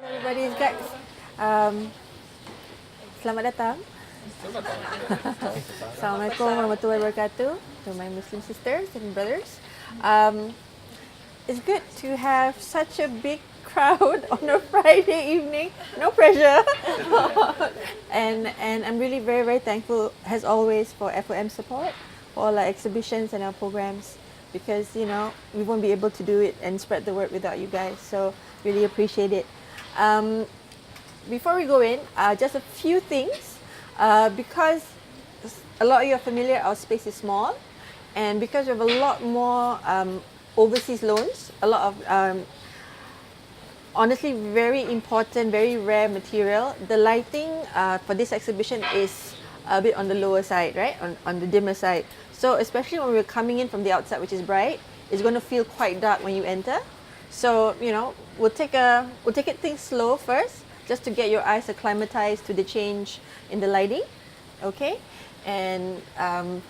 Everybody, guys. Um, Selamat datang. Assalamualaikum warahmatullahi wabarakatuh to my Muslim sisters and brothers. It's good to have such a big crowd on a Friday evening. No pressure. and I'm really very thankful as always for FOM support for all our exhibitions and our programs, because we won't be able to do it and spread the word without you guys. So really appreciate it. Before we go in, just a few things. Because a lot of you are familiar, our space is small, and because we have a lot more overseas loans, a lot of honestly very important, very rare material. The lighting for this exhibition is a bit on the lower side, right? On the dimmer side. So especially when we're coming in from the outside, which is bright, it's going to feel quite dark when you enter. So we'll take it things slow first, just to get your eyes acclimatized to the change in the lighting, okay? And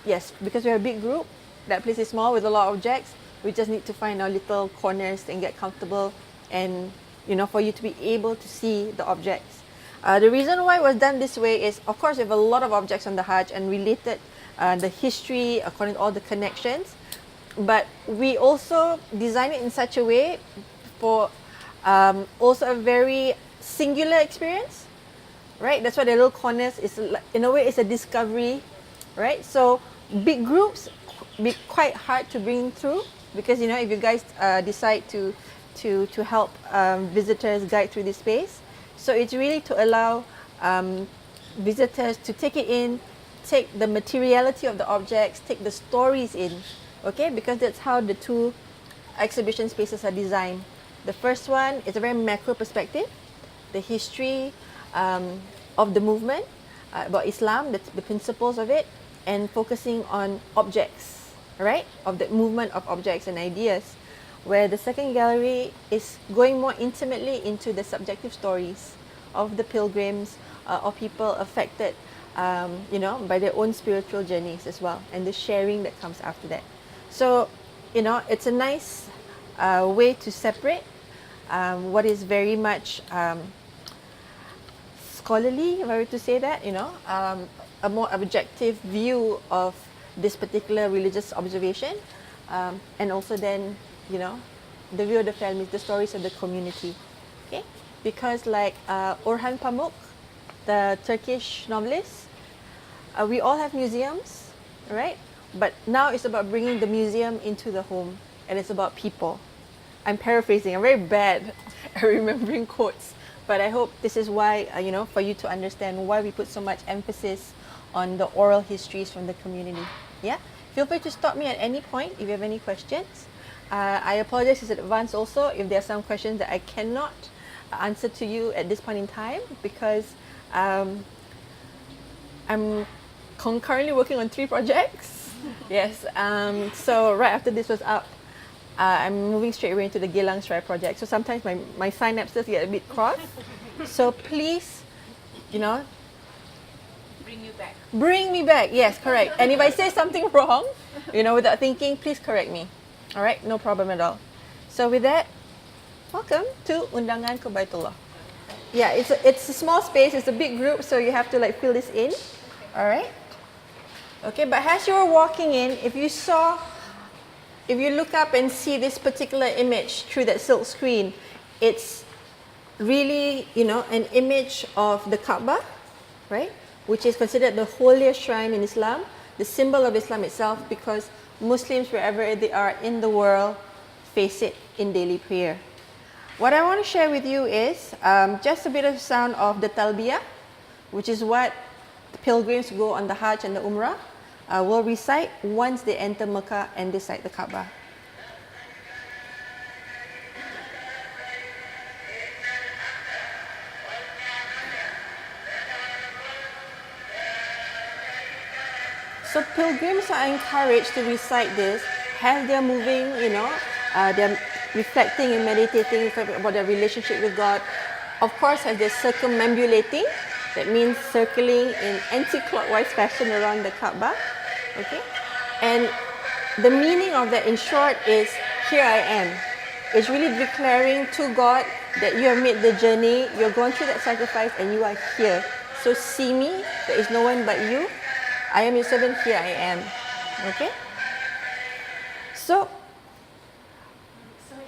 yes, because we're a big group, that place is small with a lot of objects. We just need to find our little corners and get comfortable, and for you to be able to see the objects. The reason why it was done this way is, of course, we have a lot of objects on the Hajj and related the history according to all the connections. But we also design it in such a way for also a very singular experience, right? That's why the little corners is, in a way, it's a discovery, right? So big groups be quite hard to bring through, because if you guys decide to help visitors guide through this space. So it's really to allow visitors to take it in, take the materiality of the objects, take the stories in, okay? Because that's how the two exhibition spaces are designed. The first one is a very macro perspective, the history of the movement, about Islam, the principles of it, and focusing on objects, right? Of the movement of objects and ideas. Where the second gallery is going more intimately into the subjective stories of the pilgrims, of people affected, by their own spiritual journeys as well, and the sharing that comes after that. So, it's a nice way to separate what is very much scholarly, if I were to say that, a more objective view of this particular religious observation, and also then, the view of the families, the stories of the community, okay? Because like Orhan Pamuk, the Turkish novelist, we all have museums, right? But now it's about bringing the museum into the home, and it's about people. I'm paraphrasing, I'm very bad at remembering quotes, but I hope this is why, for you to understand why we put so much emphasis on the oral histories from the community. Yeah? Feel free to stop me at any point if you have any questions. I apologize in advance also if there are some questions that I cannot answer to you at this point in time, because I'm concurrently working on 3 projects. Yes, so right after this was up, I'm moving straight away into the Geylang Serai project. So sometimes my synapses get a bit crossed. So please, bring me back. Yes, correct. And if I say something wrong, without thinking, please correct me. All right, no problem at all. So with that, welcome to Undangan ke Baitullah. Yeah, it's a small space, it's a big group, so you have to fill this in. All right. Okay, but as you were walking in, if you look up and see this particular image through that silk screen, it's really, an image of the Kaaba, right? Which is considered the holiest shrine in Islam, the symbol of Islam itself, because Muslims, wherever they are in the world, face it in daily prayer. What I want to share with you is just a bit of sound of the talbiyah, which is what the pilgrims who go on the Hajj and the Umrah will recite once they enter Makkah and they sight the Kaaba. So pilgrims are encouraged to recite this as they're moving, they're reflecting and meditating about their relationship with God. Of course, as they're circumambulating, that means circling in anti-clockwise fashion around the Kaaba, okay? And the meaning of that, in short, is here I am. It's really declaring to God that you have made the journey, you're going through that sacrifice, and you are here. So see me, there is no one but you. I am your servant, here I am. Okay? So, sorry,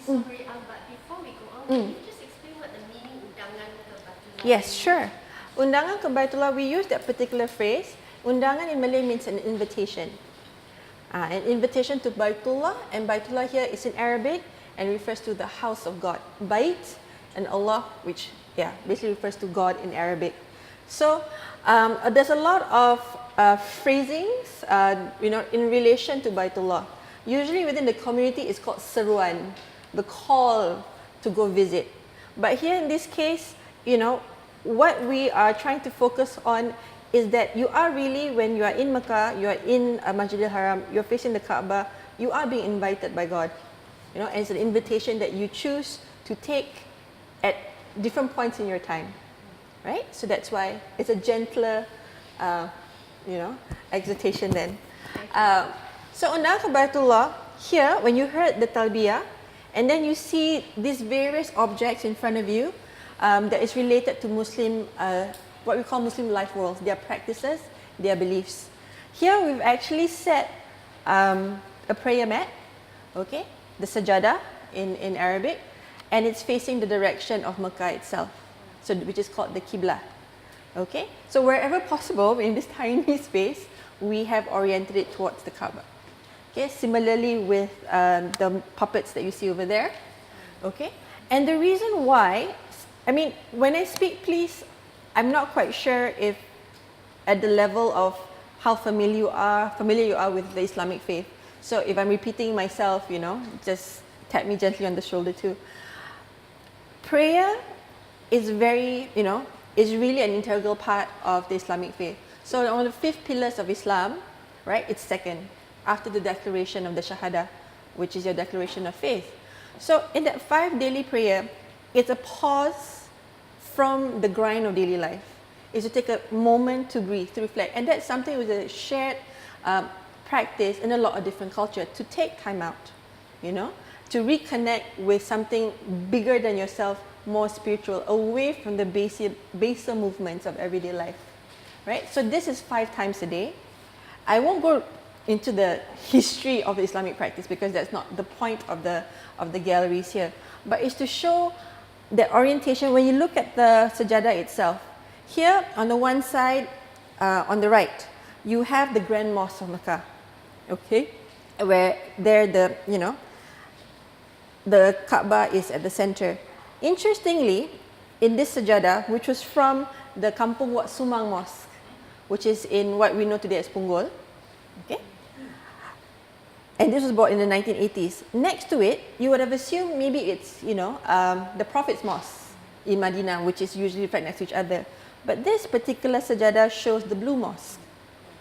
but before we go on, can you just explain what the meaning undangan ke Baitullah? yes, sure. Undangan ke Baitullah, we use that particular phrase. Undangan in Malay means an invitation. An invitation to Baitullah, and Baitullah here is in Arabic and refers to the house of God. Bait and Allah, which basically refers to God in Arabic. So there's a lot of phrasings, in relation to Baitullah. Usually within the community, it's called seruan, the call to go visit. But here in this case, what we are trying to focus on is that you are really, when you are in Makkah, you are in Masjidil Haram, you're facing the Kaaba, you are being invited by God. And it's an invitation that you choose to take at different points in your time, right? So that's why it's a gentler, exhortation then. So Undangan ke Baitullah, here, when you heard the talbiyah, and then you see these various objects in front of you that is related to Muslim, what we call Muslim life worlds, their practices, their beliefs. Here we've actually set a prayer mat, okay, the sajada in Arabic, and it's facing the direction of Makkah itself, so which is called the Qibla. Okay, so wherever possible in this tiny space, we have oriented it towards the Kaaba. Okay, similarly with the puppets that you see over there. Okay, and the reason why, when I speak, please, I'm not quite sure if at the level of how familiar you are with the Islamic faith. So if I'm repeating myself, just tap me gently on the shoulder too. Prayer is very, is really an integral part of the Islamic faith. So on the 5 pillars of Islam, right, it's second, after the declaration of the Shahada, which is your declaration of faith. So in that 5 daily prayer, it's a pause from the grind of daily life. Is to take a moment to breathe, to reflect. And that's something with a shared practice in a lot of different cultures, to take time out, to reconnect with something bigger than yourself, more spiritual, away from the baser movements of everyday life, right? So this is 5 times a day. I won't go into the history of the Islamic practice because that's not the point of the galleries here, but it's to show the orientation. When you look at the sajada itself, here on the one side, on the right, you have the Grand Mosque of Makkah, okay, where there the Kaaba is at the center. Interestingly, in this sajada, which was from the Kampung Wat Sumang Mosque, which is in what we know today as Punggol, okay, and this was bought in the 1980s. Next to it, you would have assumed maybe it's, the Prophet's Mosque in Madinah, which is usually right next to each other. But this particular sajada shows the Blue Mosque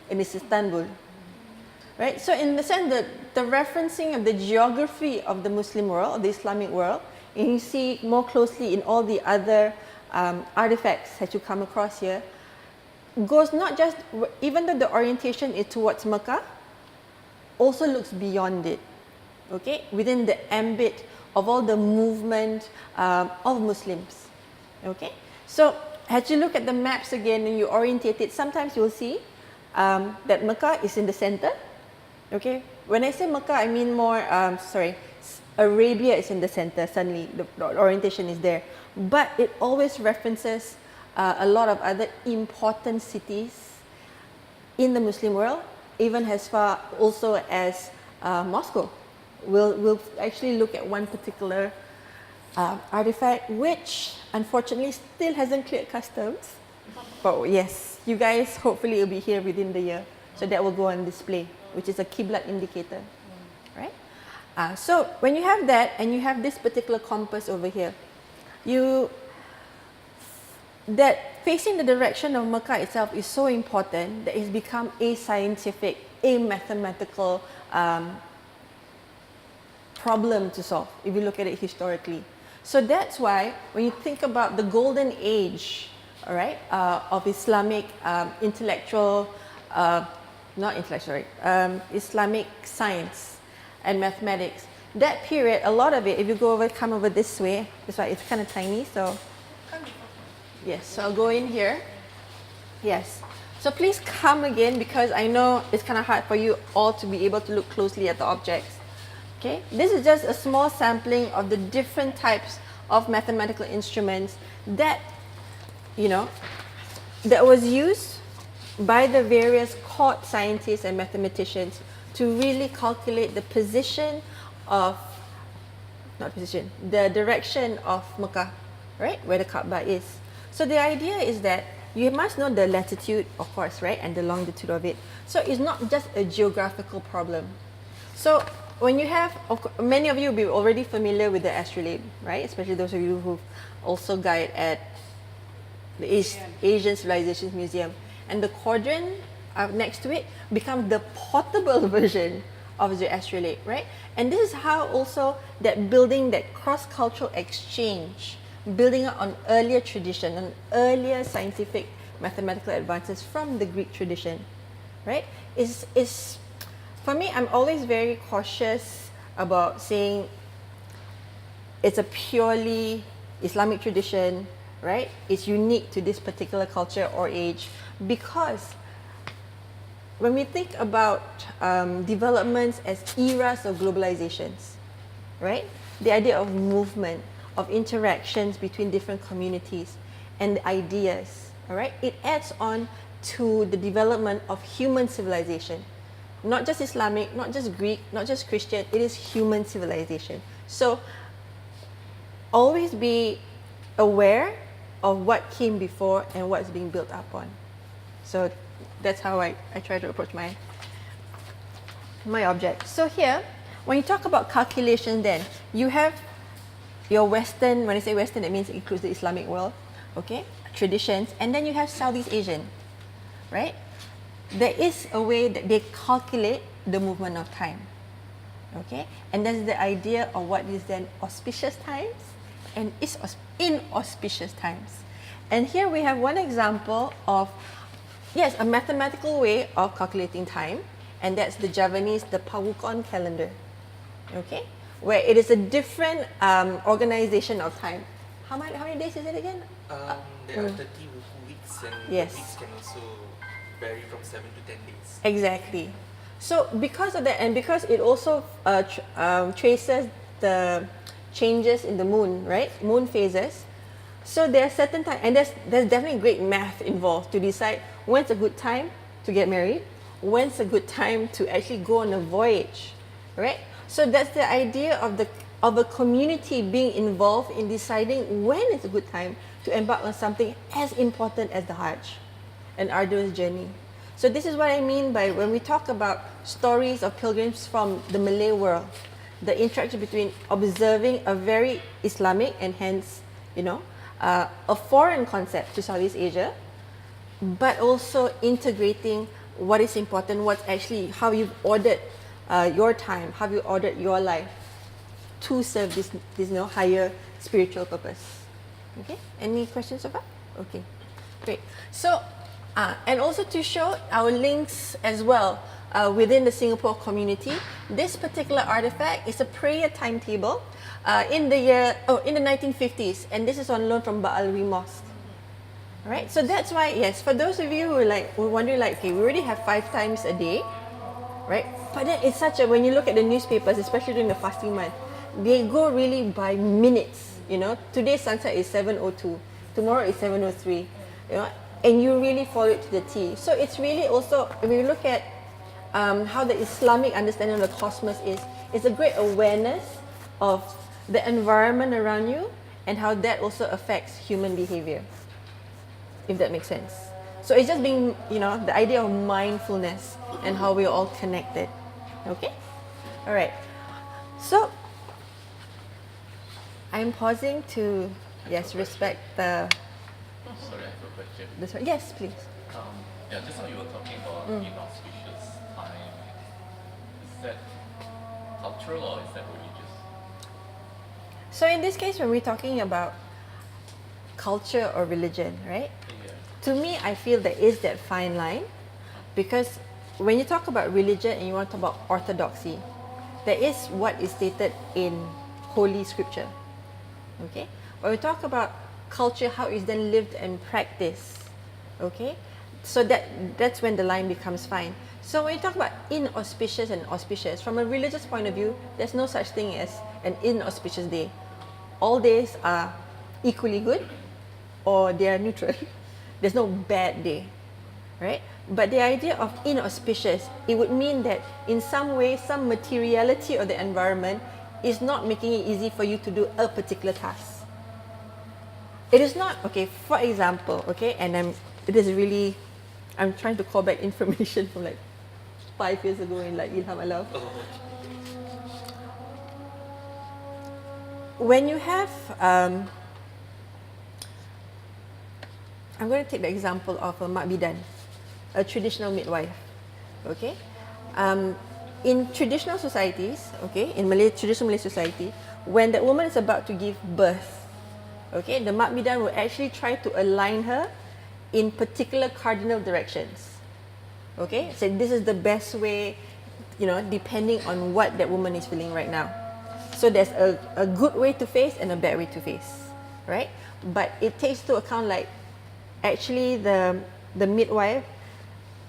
in Istanbul, right? So in the sense that the referencing of the geography of the Muslim world, of the Islamic world, and you see more closely in all the other artifacts that you come across here, goes not just, even though the orientation is towards Makkah, also looks beyond it, okay, within the ambit of all the movement of Muslims, okay. So as you look at the maps again and you orientate it, sometimes you'll see that Makkah is in the center, okay. When I say Makkah, I mean more, Arabia is in the center, suddenly the orientation is there, but it always references a lot of other important cities in the Muslim world, even as far also as Moscow. We'll actually look at one particular artifact, which unfortunately still hasn't cleared customs. But yes, you guys, hopefully it'll be here within the year. So that will go on display, which is a Qiblat indicator, right? So when you have that and you have this particular compass over here, that facing the direction of Makkah itself is so important that it's become a scientific, a mathematical problem to solve if you look at it historically. So that's why when you think about the golden age, all right, of Islamic Islamic science and mathematics, that period, a lot of it, if you come over this way, that's why it's kind of tiny, so yes, so I'll go in here. Yes. So please come again because I know it's kind of hard for you all to be able to look closely at the objects. Okay, this is just a small sampling of the different types of mathematical instruments that, that was used by the various court scientists and mathematicians to really calculate the position of, the direction of Makkah, right, where the Kaaba is. So the idea is that you must know the latitude, of course, right, and the longitude of it. So it's not just a geographical problem. So when you have, many of you will be already familiar with the astrolabe, right, especially those of you who also guide at the Asian Civilizations Museum. And the quadrant next to it becomes the portable version of the astrolabe, right? And this is how also that building that cross-cultural exchange, building on earlier tradition, on earlier scientific mathematical advances from the Greek tradition, right? Is for me, I'm always very cautious about saying it's a purely Islamic tradition, right? It's unique to this particular culture or age, because when we think about developments as eras of globalizations, right? The idea of movement, of interactions between different communities and the ideas, all right? It adds on to the development of human civilization. Not just Islamic, not just Greek, not just Christian, it is human civilization. So always be aware of what came before and what's being built upon. So that's how I try to approach my object. So here, when you talk about calculation, then you have your Western, when I say Western, it means it includes the Islamic world, okay, traditions, and then you have Southeast Asian, right? There is a way that they calculate the movement of time, okay? And that's the idea of what is then auspicious times and is inauspicious times. And here we have one example of, yes, a mathematical way of calculating time, and that's the Javanese, the Pawukon calendar, okay? Where it is a different organization of time. How many days is it again? There are 30 weeks, and yes, the weeks can also vary from 7 to 10 days. Exactly. So because of that, and because it also traces the changes in the moon, right? Moon phases. So there are certain times, and there's definitely great math involved to decide when's a good time to get married, when's a good time to actually go on a voyage, right? So that's the idea of a community being involved in deciding when is a good time to embark on something as important as the Hajj, an arduous journey. So this is what I mean by when we talk about stories of pilgrims from the Malay world, the interaction between observing a very Islamic and hence, a foreign concept to Southeast Asia, but also integrating what is important, what's actually how you've ordered your time, how you ordered your life to serve this higher spiritual purpose. Okay, any questions so far? Okay, great. So, and also to show our links as well within the Singapore community, this particular artifact is a prayer timetable in the 1950s, and this is on loan from Ba'alwi Mosque. Right, so that's why, yes, for those of you who were wondering, okay, we already have 5 times a day, right? But then it's when you look at the newspapers, especially during the fasting month, they go really by minutes. Today's sunset is 7:02, tomorrow is 7:03, and you really follow it to the T. So it's really also, when you look at how the Islamic understanding of the cosmos is, it's a great awareness of the environment around you and how that also affects human behavior, if that makes sense. So it's just being, the idea of mindfulness and how we're all connected. Okay? All right. So I'm pausing to, respect the... Sorry, I have a question. This one. Yes, please. Just now you were talking about inauspicious time. Is that cultural or is that religious? So in this case, when we're talking about culture or religion, right? Yeah. To me, I feel there is that fine line, because when you talk about religion and you want to talk about orthodoxy, there is what is stated in Holy Scripture. Okay, when we talk about culture, how it's then lived and practiced. Okay, so that's when the line becomes fine. So when you talk about inauspicious and auspicious, from a religious point of view, there's no such thing as an inauspicious day. All days are equally good, or they are neutral. There's no bad day, right? But the idea of inauspicious, it would mean that in some way, some materiality of the environment is not making it easy for you to do a particular task. It is not, okay, for example, okay, and I'm trying to call back information from like 5 years ago in like Ilham Alaw. Oh, When you have, I'm going to take the example of a mak bidan, a traditional midwife. Okay, in traditional societies, okay, in traditional Malay society, when that woman is about to give birth, okay, the mak bidan will actually try to align her in particular cardinal directions. Okay, so this is the best way, depending on what that woman is feeling right now. So there's a good way to face and a bad way to face, right? But it takes into account like actually the midwife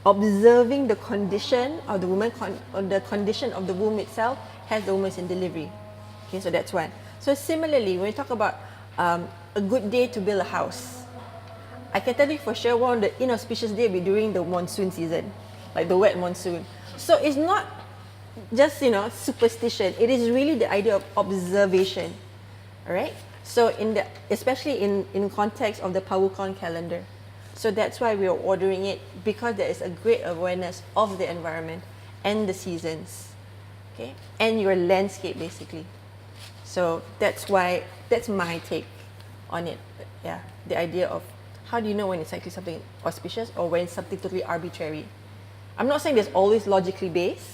observing the condition of the woman, or the condition of the womb itself as the woman is in delivery. Okay, so that's one. So similarly, when we talk about a good day to build a house, I can tell you for sure one of the inauspicious days will be during the monsoon season, like the wet monsoon. So it's not just superstition. It is really the idea of observation, all right? So especially in context of the Pawukan calendar. So that's why we are ordering it, because there is a great awareness of the environment and the seasons, okay, and your landscape basically. So that's my take on it. Yeah, the idea of how do you know when it's actually something auspicious or when it's something totally arbitrary. I'm not saying there's always logically based.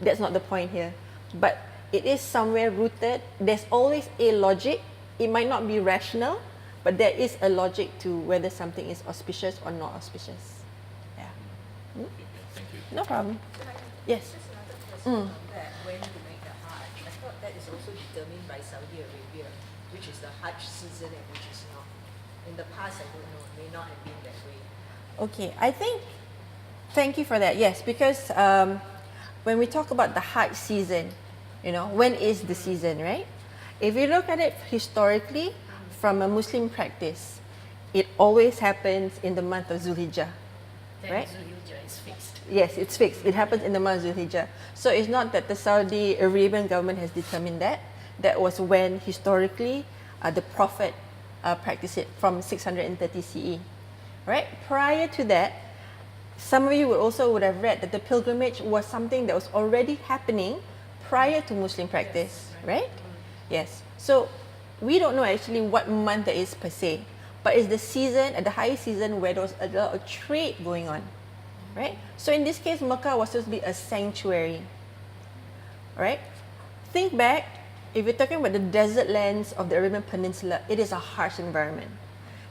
That's not the point here. But it is somewhere rooted. There's always a logic. It might not be rational, but there is a logic to whether something is auspicious or not auspicious. Yeah. Okay, thank you. No problem. Yes. Just another question on that. When you make the Hajj, I thought that is also determined by Saudi Arabia, which is the Hajj season and which is not. In the past, I don't know, it may not have been that way. Okay, thank you for that. Yes, because when we talk about the Hajj season, when is the season, right? If you look at it historically, from a Muslim practice, it always happens in the month of Zulhijjah, right? Zulhijjah is fixed. Yes, it's fixed. It happens in the month of Zulhijjah. So it's not that the Saudi Arabian government has determined that. That was when historically the Prophet practiced it from 630 CE, right? Prior to that, some of you would have read that the pilgrimage was something that was already happening prior to Muslim practice, right? Yes. So we don't know actually what month that is per se, but it's the season, at the high season, where there was a lot of trade going on, right? So in this case, Makkah was supposed to be a sanctuary, right? Think back, if you're talking about the desert lands of the Arabian Peninsula, it is a harsh environment.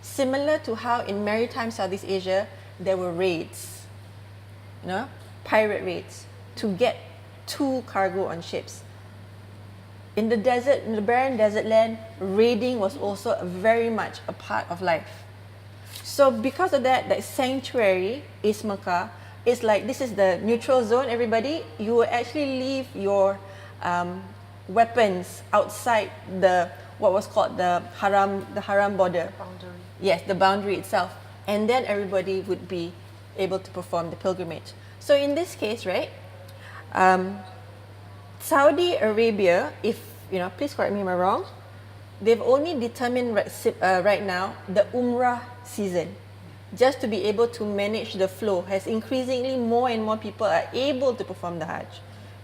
Similar to how in maritime Southeast Asia, there were raids, pirate raids, to get to cargo on ships. In the desert, in the barren desert land, raiding was also very much a part of life. So because of that, that sanctuary is Makkah. It's like, this is the neutral zone, everybody. You will actually leave your weapons outside what was called the haram border. Boundary. Yes, the boundary itself. And then everybody would be able to perform the pilgrimage. So in this case, right, Saudi Arabia, please correct me if I'm wrong, they've only determined right now the Umrah season, just to be able to manage the flow, as increasingly more and more people are able to perform the Hajj,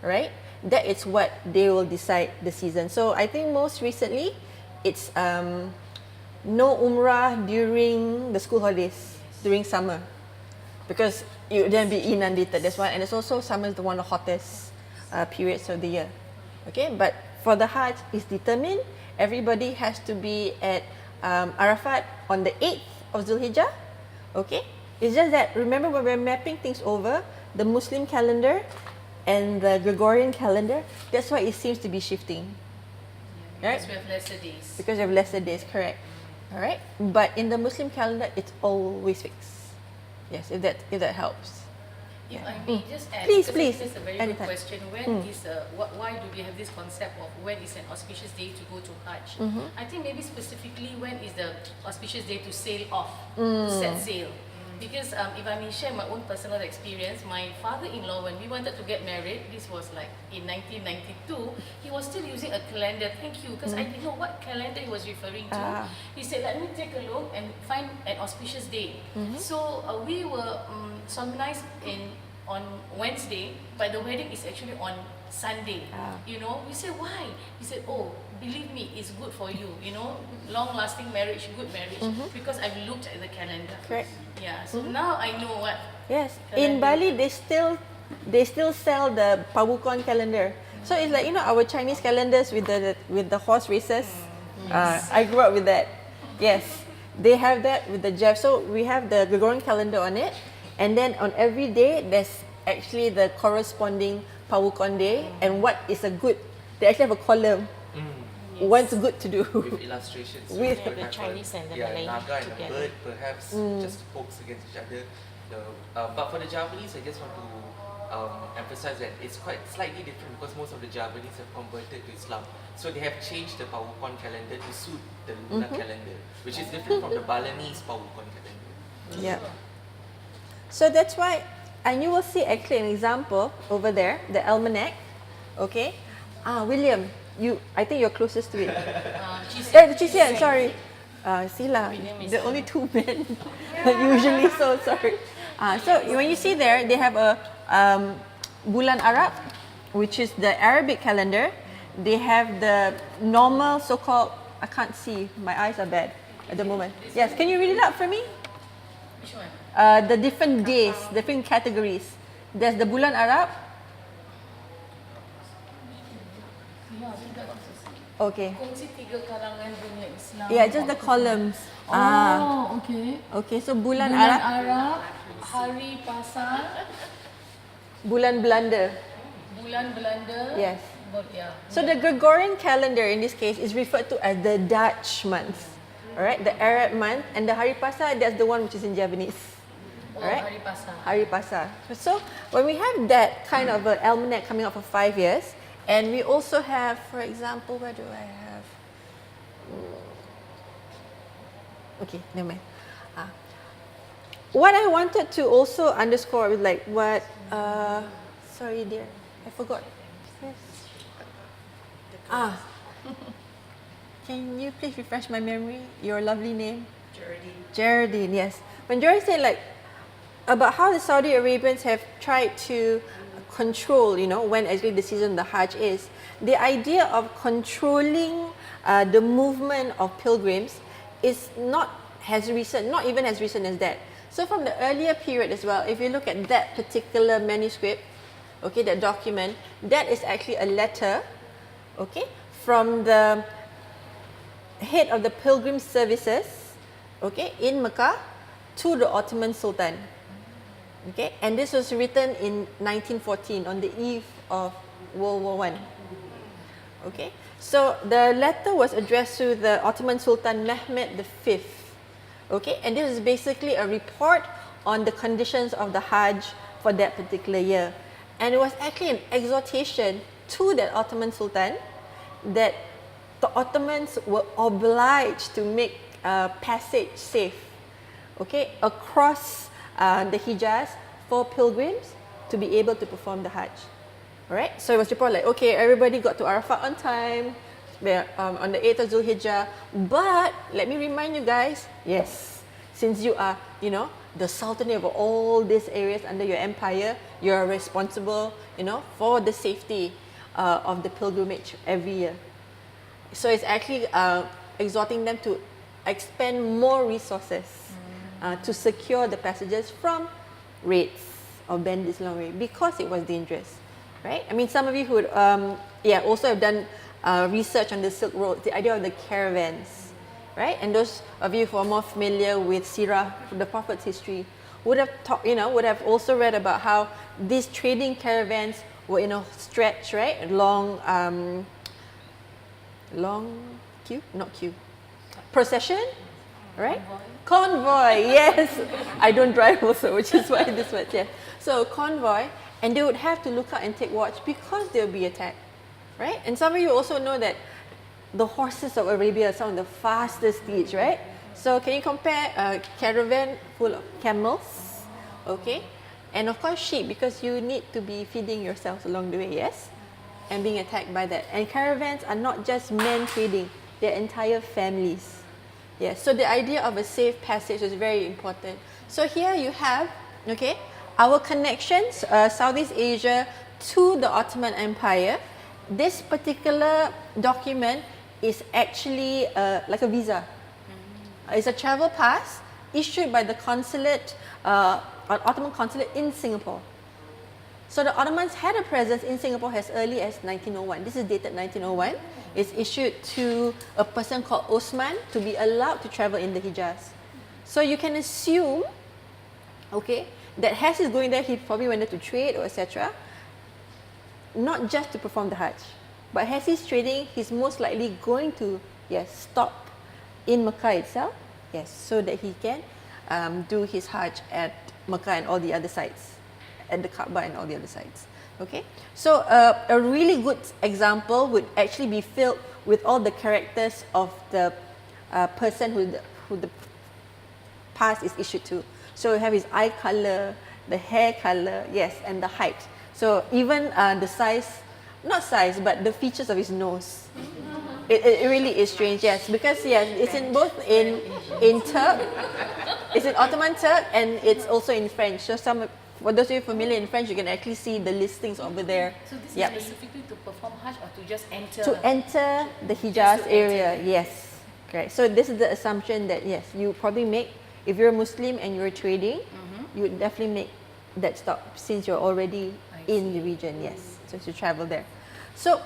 right? That is what they will decide the season. So I think most recently, it's no Umrah during the school holidays, during summer, because you would then be inundated. That's why, and it's also summer is one of the hottest periods of the year. Okay, but for the Hajj, it's determined. Everybody has to be at Arafat on the 8th of Zulhijjah. Okay, it's just that remember when we're mapping things over the Muslim calendar and the Gregorian calendar, that's why it seems to be shifting. Right? Because we have lesser days. Because you have lesser days, correct. All right. But in the Muslim calendar, it's always fixed. Yes, if that helps. If I may just add, Please, because please. I think that's a very Anytime. good question. When is why do we have this concept of when is an auspicious day to go to Hajj? I think maybe specifically when is the auspicious day to sail off, to set sail. Because if I may share my own personal experience, my father-in-law, when we wanted to get married, this was like in 1992, he was still using a calendar. Thank you, because I didn't know what calendar he was referring to. He said, let me take a look and find an auspicious day. So we were solemnized on Wednesday, but the wedding is actually on Sunday. You know, we said, why? He said, oh, believe me, it's good for you. You know, long-lasting marriage, good marriage, because I've looked at the calendar. Correct. Yeah, so now I know what. Yes. In Bali, they still sell the Pawukon calendar. So it's like, you know, our Chinese calendars with the horse races. I grew up with that. Yes, they have that with the Jeff. So we have the Gregorian calendar on it, and then on every day there's actually the corresponding Pawukon day and what is a good. They actually have a column. What's good to do? With illustrations. With for the example, Chinese and the Malay Naga and a together. bird perhaps just pokes against each other. But for the Javanese, I just want to emphasize that it's quite slightly different because most of the Javanese have converted to Islam. So they have changed the Pawukon calendar to suit the lunar calendar, which is different from the Balinese Pawukon calendar. Yeah. So that's why, and you will see actually an example over there, the almanac. Okay. William, I think you're closest to it. Chisian, sorry. Sila, the only two men usually, so sorry. So when you see there, they have a Bulan Arab, which is the Arabic calendar. They have the normal so-called, I can't see, my eyes are bad at the moment. Yes, can you read it out for me? Which one? The different days, different categories. There's the Bulan Arab. Okay. Kongsi tiga karangan dunia Islam. Yeah, just the columns. Okay. Okay, so Bulan Bulan Arab, Arab, Hari Pasar, Bulan Belanda. Bulan Belanda. Yes. Yeah. So the Gregorian calendar in this case is referred to as the Dutch month. Alright, the Arab month, and the Hari Pasar, that's the one which is in Javanese. Alright? Hari Pasar. Hari Pasar. So when we have that kind of an almanac coming up for 5 years, and we also have, for example, where do I have? Okay, never mind. What I wanted to also underscore with like what, sorry dear, I forgot. Yes. Can you please refresh my memory? Your lovely name? Geraldine. Geraldine, yes. When Geraldine said like about how the Saudi Arabians have tried to control, you know, when actually the season of the Hajj is, the idea of controlling the movement of pilgrims is not even as recent as that. So from the earlier period as well, if you look at that particular manuscript, okay, that document, that is actually a letter, okay, from the head of the pilgrim services, okay, in Makkah to the Ottoman Sultan. Okay, and this was written in 1914 on the eve of World War I. Okay, so the letter was addressed to the Ottoman Sultan Mehmed V. Okay, and this is basically a report on the conditions of the Hajj for that particular year. And it was actually an exhortation to the Ottoman Sultan that the Ottomans were obliged to make passage safe, okay, across the Hijaz for pilgrims to be able to perform the Hajj. Alright, so it was reported like, okay, everybody got to Arafat on time, on the 8th of Zulhijjah, but let me remind you guys, yes, since you are, you know, the sultanate of all these areas under your empire, you are responsible, you know, for the safety of the pilgrimage every year. So it's actually exhorting them to expend more resources to secure the passages from raids or bandits along the way because it was dangerous, right? I mean, some of you who would, also have done research on the Silk Road, the idea of the caravans, right? And those of you who are more familiar with Sirah, the Prophet's history, would have also read about how these trading caravans were in a stretch, right? A long, procession, right? Convoy, yes. I don't drive also, which is why this word, yeah. So convoy, and they would have to look out and take watch because they'll be attacked, right? And some of you also know that the horses of Arabia are some of the fastest steeds, right? So can you compare a caravan full of camels, okay? And of course sheep, because you need to be feeding yourselves along the way, yes? And being attacked by that. And caravans are not just men trading, they're entire families. Yes, so the idea of a safe passage is very important. So here you have, okay, our connections, Southeast Asia to the Ottoman Empire. This particular document is actually like a visa. It's a travel pass issued by the consulate, Ottoman consulate in Singapore. So the Ottomans had a presence in Singapore as early as 1901. This is dated 1901. It's issued to a person called Osman to be allowed to travel in the Hijaz. So you can assume, okay, that as he's going there, he probably went there to trade or etc. Not just to perform the Hajj, but as he's trading, he's most likely going to, yes, stop in Makkah itself, yes, so that he can do his Hajj at Makkah and all the other sites, at the Kaaba and all the other sites. Okay, so a really good example would actually be filled with all the characters of the person who the pass is issued to. So you have his eye color, the hair color, yes, and the height. So even the size, not size, but the features of his nose. It really is strange, yes, because yes, it's in both in Turk, it's in Ottoman Turk, and it's also in French. So for those of you familiar in French, you can actually see the listings over there. So this is specifically to perform Hajj or to just enter? To enter the Hijaz area, yes. Correct. So this is the assumption that yes, you probably make, if you're a Muslim and you're trading, you would definitely make that stop since you're already in the region, yes. So to travel there. So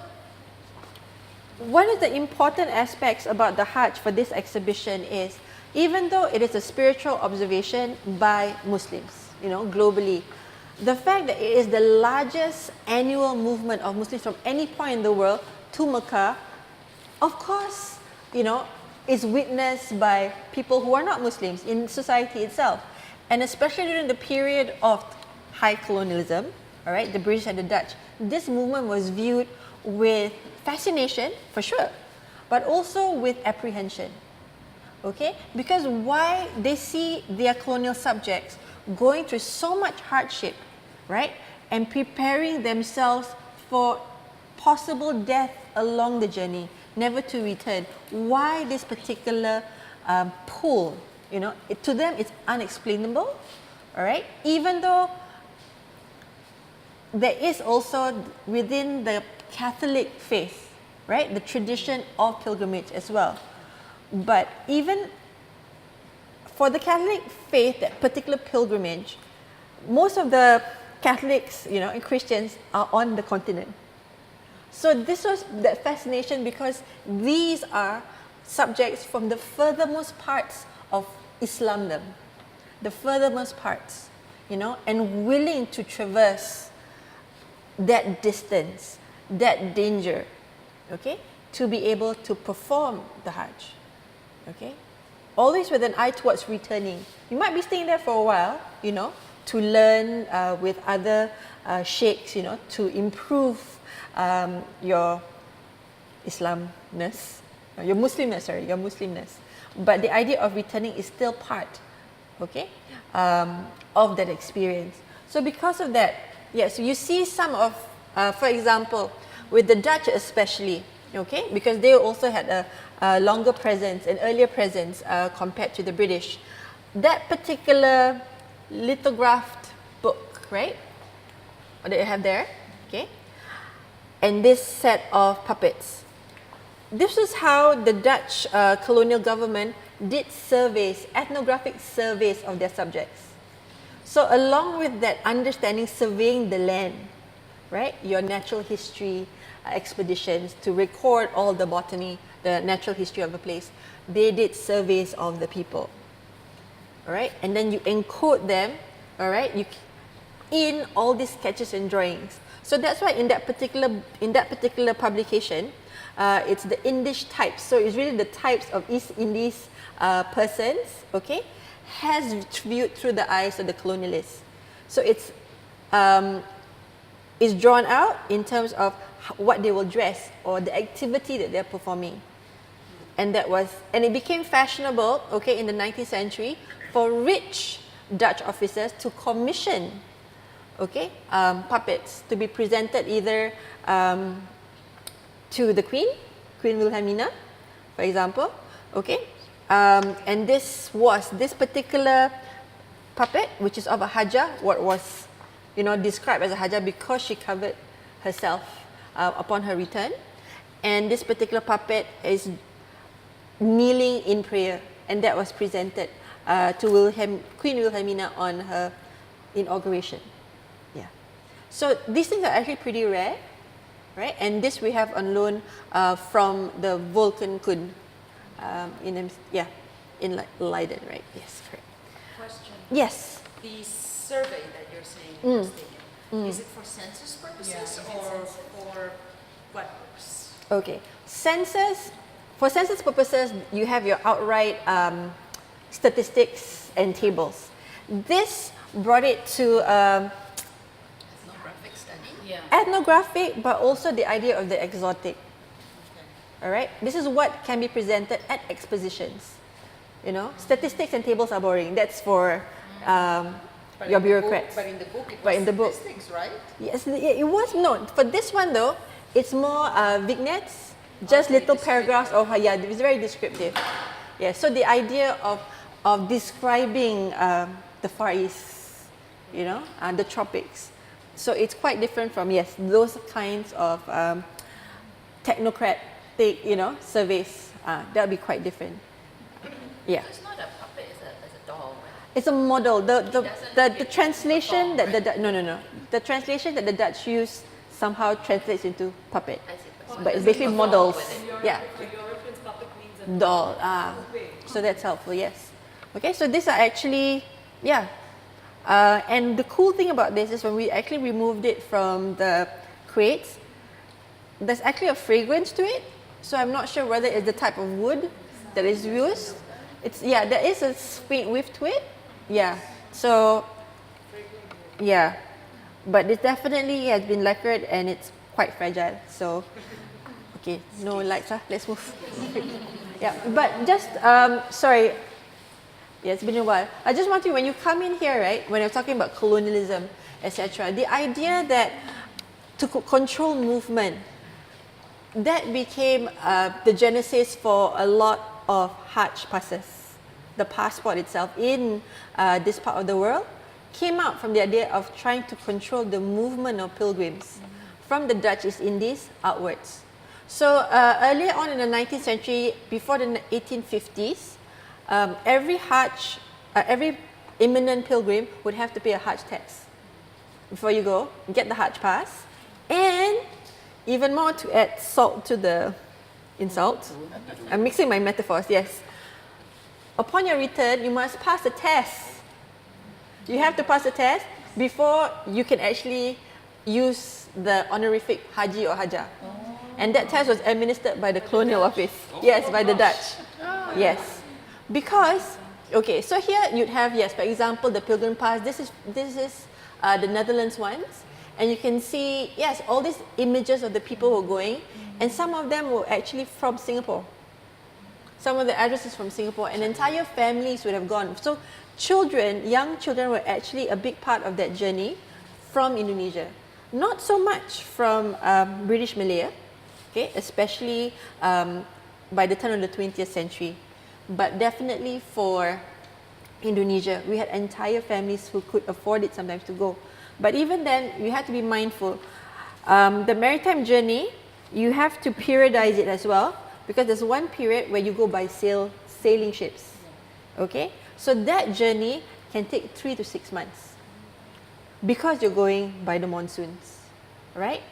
one of the important aspects about the Hajj for this exhibition is, even though it is a spiritual observation by Muslims, you know, globally, the fact that it is the largest annual movement of Muslims from any point in the world to Makkah, of course, you know, is witnessed by people who are not Muslims in society itself. And especially during the period of high colonialism, all right, the British and the Dutch, this movement was viewed with fascination, for sure, but also with apprehension. Okay? Because why they see their colonial subjects going through so much hardship, right? And preparing themselves for possible death along the journey, never to return. Why this particular pull? You know, to them it's unexplainable, all right? Even though there is also within the Catholic faith, right, the tradition of pilgrimage as well. But even for the Catholic faith, that particular pilgrimage, most of the Catholics, you know, and Christians are on the continent. So this was that fascination because these are subjects from the furthermost parts of Islamdom, the furthermost parts, you know, and willing to traverse that distance, that danger, okay, to be able to perform the Hajj, okay? Always with an eye towards returning. You might be staying there for a while, you know, to learn with other sheikhs, you know, to improve your Islamness, your Muslimness. But the idea of returning is still part, okay, of that experience. So because of that, yes, you see some of, for example, with the Dutch especially, okay, because they also had a longer presence, an earlier presence compared to the British. That particular lithographed book, right, that you have there, okay, and this set of puppets. This is how the Dutch colonial government did surveys, ethnographic surveys of their subjects. So along with that understanding, surveying the land, right, your natural history expeditions to record all the botany, the natural history of a place, they did surveys of the people, all right, and then you encode them, all right, in all these sketches and drawings. So that's why in that particular publication, it's the Indish types. So it's really the types of East Indies persons, okay, has viewed through the eyes of the colonialists. So it's drawn out in terms of what they will dress or the activity that they're performing. And it became fashionable, okay, in the 19th century for rich Dutch officers to commission, okay, puppets to be presented either to the Queen Wilhelmina, for example, okay, and this particular puppet, which is of a Hajah, what was, described as a Hajah because she covered herself upon her return, and this particular puppet is kneeling in prayer, and that was presented to Queen Wilhelmina on her inauguration. Yeah. So these things are actually pretty rare, right? And this we have on loan from the Volkenkund in Leiden, right? Yes, correct. Question. Yes. The survey that you're saying was taken, is it for census purposes or for what purpose? Okay. For census purposes, you have your outright statistics and tables. This brought it to Ethnographic study? Yeah. ethnographic, but also the idea of the exotic. All right, this is what can be presented at expositions. Statistics and tables are boring. That's for your bureaucrats. But in the book, it But was in the book- statistics, right? Yes, it was not. For this one though, it's more vignettes, just Okay, little paragraphs of it's very descriptive. Yeah, so the idea of describing the Far East, the tropics. So it's quite different from those kinds of technocratic, surveys. That'll be quite different. Yeah. It's not a puppet, it's a doll, right? It's a model. The doesn't translation perform, that no. The translation that the Dutch use somehow translates into puppet. I see. But it's basically models. Yeah. For your reference, puppet means a Doll. So that's helpful, yes. Okay, so these are actually, and the cool thing about this is when we actually removed it from the crates, there's actually a fragrance to it. So I'm not sure whether it's the type of wood that is used. There is a faint whiff to it. Yeah. So, but it definitely has been lacquered and it's quite fragile. So, okay, no lights. Let's move. Yeah, but just sorry. Yeah, it's been a while. I just want you, when you come in here, right, when you're talking about colonialism, etc., the idea that to control movement, that became the genesis for a lot of Hajj passes. The passport itself in this part of the world came out from the idea of trying to control the movement of pilgrims from the Dutch East Indies outwards. So earlier on in the 19th century, before the 1850s, every Hajj, every imminent pilgrim would have to pay a Hajj tax before you go, get the Hajj pass, and even more to add salt to the insult. I'm mixing my metaphors, yes. Upon your return, you must pass the test. You have to pass the test before you can actually use the honorific Haji or Hajjah. And that test was administered by the colonial office. Yes, by the Dutch. Yes. Because, okay, so here you'd have, for example, the Pilgrim Pass. This is the Netherlands ones. And you can see, all these images of the people who are going. And some of them were actually from Singapore. Some of the addresses from Singapore. And entire families would have gone. So young children were actually a big part of that journey from Indonesia. Not so much from British Malaya, okay, especially by the turn of the 20th century. But definitely for Indonesia, we had entire families who could afford it sometimes to go. But even then, you had to be mindful. The maritime journey, you have to periodize it as well, because there's one period where you go by sailing ships. Okay? So that journey can take 3 to 6 months because you're going by the monsoons, right?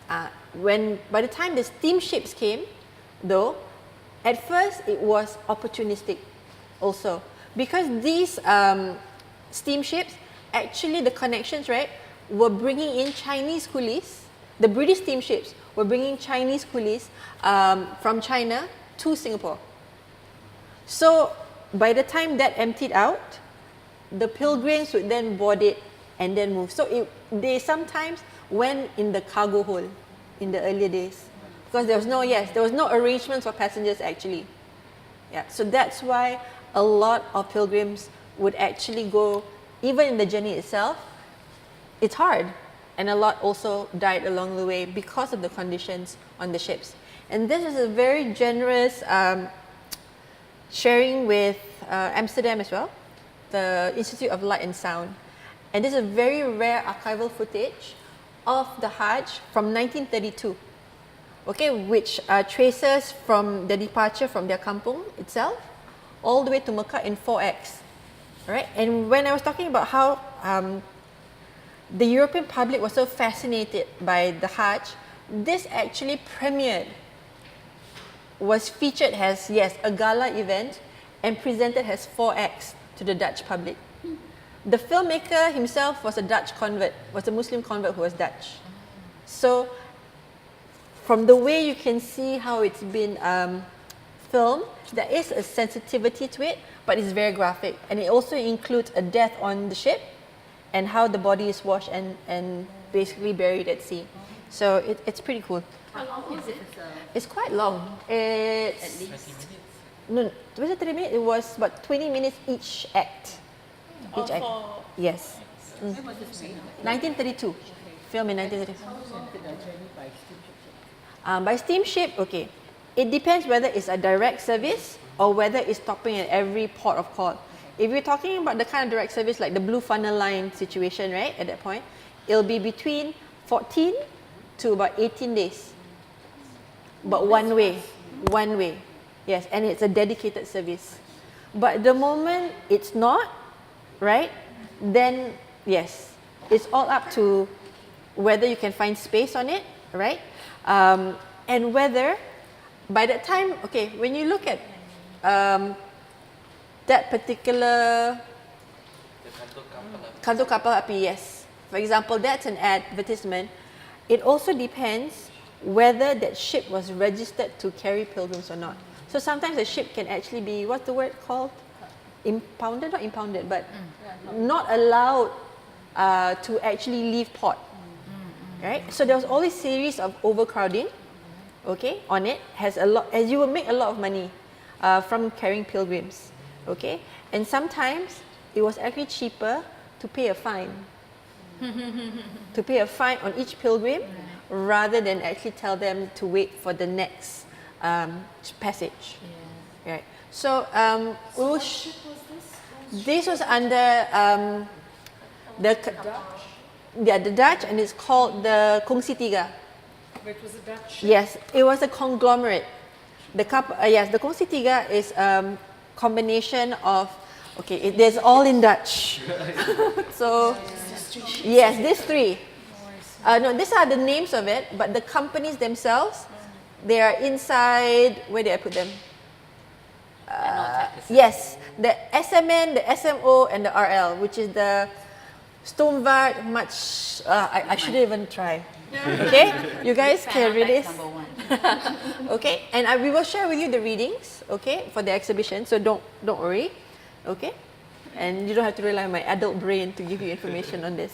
By the time the steamships came, though, at first it was opportunistic also, because these steamships, actually the connections, right, were bringing in Chinese coolies The British steamships were bringing Chinese coolies from China to Singapore. So by the time that emptied out, the pilgrims would then board it and then move. So they sometimes went in the cargo hold in the earlier days because there was no arrangements for passengers actually. Yeah, so that's why a lot of pilgrims would actually go, even in the journey itself, it's hard. And a lot also died along the way because of the conditions on the ships. And this is a very generous sharing with Amsterdam as well, the Institute of Light and Sound. And this is a very rare archival footage of the Hajj from 1932, okay, which traces from the departure from their kampung itself all the way to Makkah in 4x. Right? And when I was talking about how the European public was so fascinated by the Hajj, this actually premiered, was featured as, yes, a gala event and presented as 4X to the Dutch public. The filmmaker himself was a Dutch convert, was a Muslim convert who was Dutch. So from the way you can see how it's been filmed, there is a sensitivity to it, but it's very graphic. And it also includes a death on the ship and how the body is washed and basically buried at sea. So it's pretty cool. How long is it? It's quite long. It's 20 minutes. no, was it 30 minutes? It was about 20 minutes each act. Each act. Yes. 1932. Film in 1932. By steamship, okay. It depends whether it's a direct service or whether it's stopping at every port of call. If you're talking about the kind of direct service like the Blue Funnel Line situation, right, at that point, it'll be between 14 to about 18 days. But one way. Yes, and it's a dedicated service. But the moment it's not, right, then yes, it's all up to whether you can find space on it, right, and whether by that time, okay, when you look at that particular kantor kapal api, yes. For example, that's an advertisement. It also depends whether that ship was registered to carry pilgrims or not. So sometimes a ship can actually be, what's the word called? Impounded, not impounded, but not allowed to actually leave port. Right? So there was all this series of overcrowding, okay, on it, has a lot, as you will make a lot of money from carrying pilgrims, okay? And sometimes it was actually cheaper to pay a fine. To pay a fine on each pilgrim rather than actually tell them to wait for the next passage. Right. So we will this was under the Dutch, and it's called the Kongsi Tiga. It was a Dutch. Yes, it was a conglomerate. The Kongsi Tiga is combination of, okay, there's all in Dutch. So, yes, these three. No, these are the names of it, but the companies themselves, they are inside, where did I put them? Yes, the SMN, the SMO, and the RL, which is the Stoomvaart, much, I shouldn't even try. Okay, you guys can read this. Okay, and we will share with you the readings, okay, for the exhibition, so don't worry, okay, and you don't have to rely on my adult brain to give you information on this.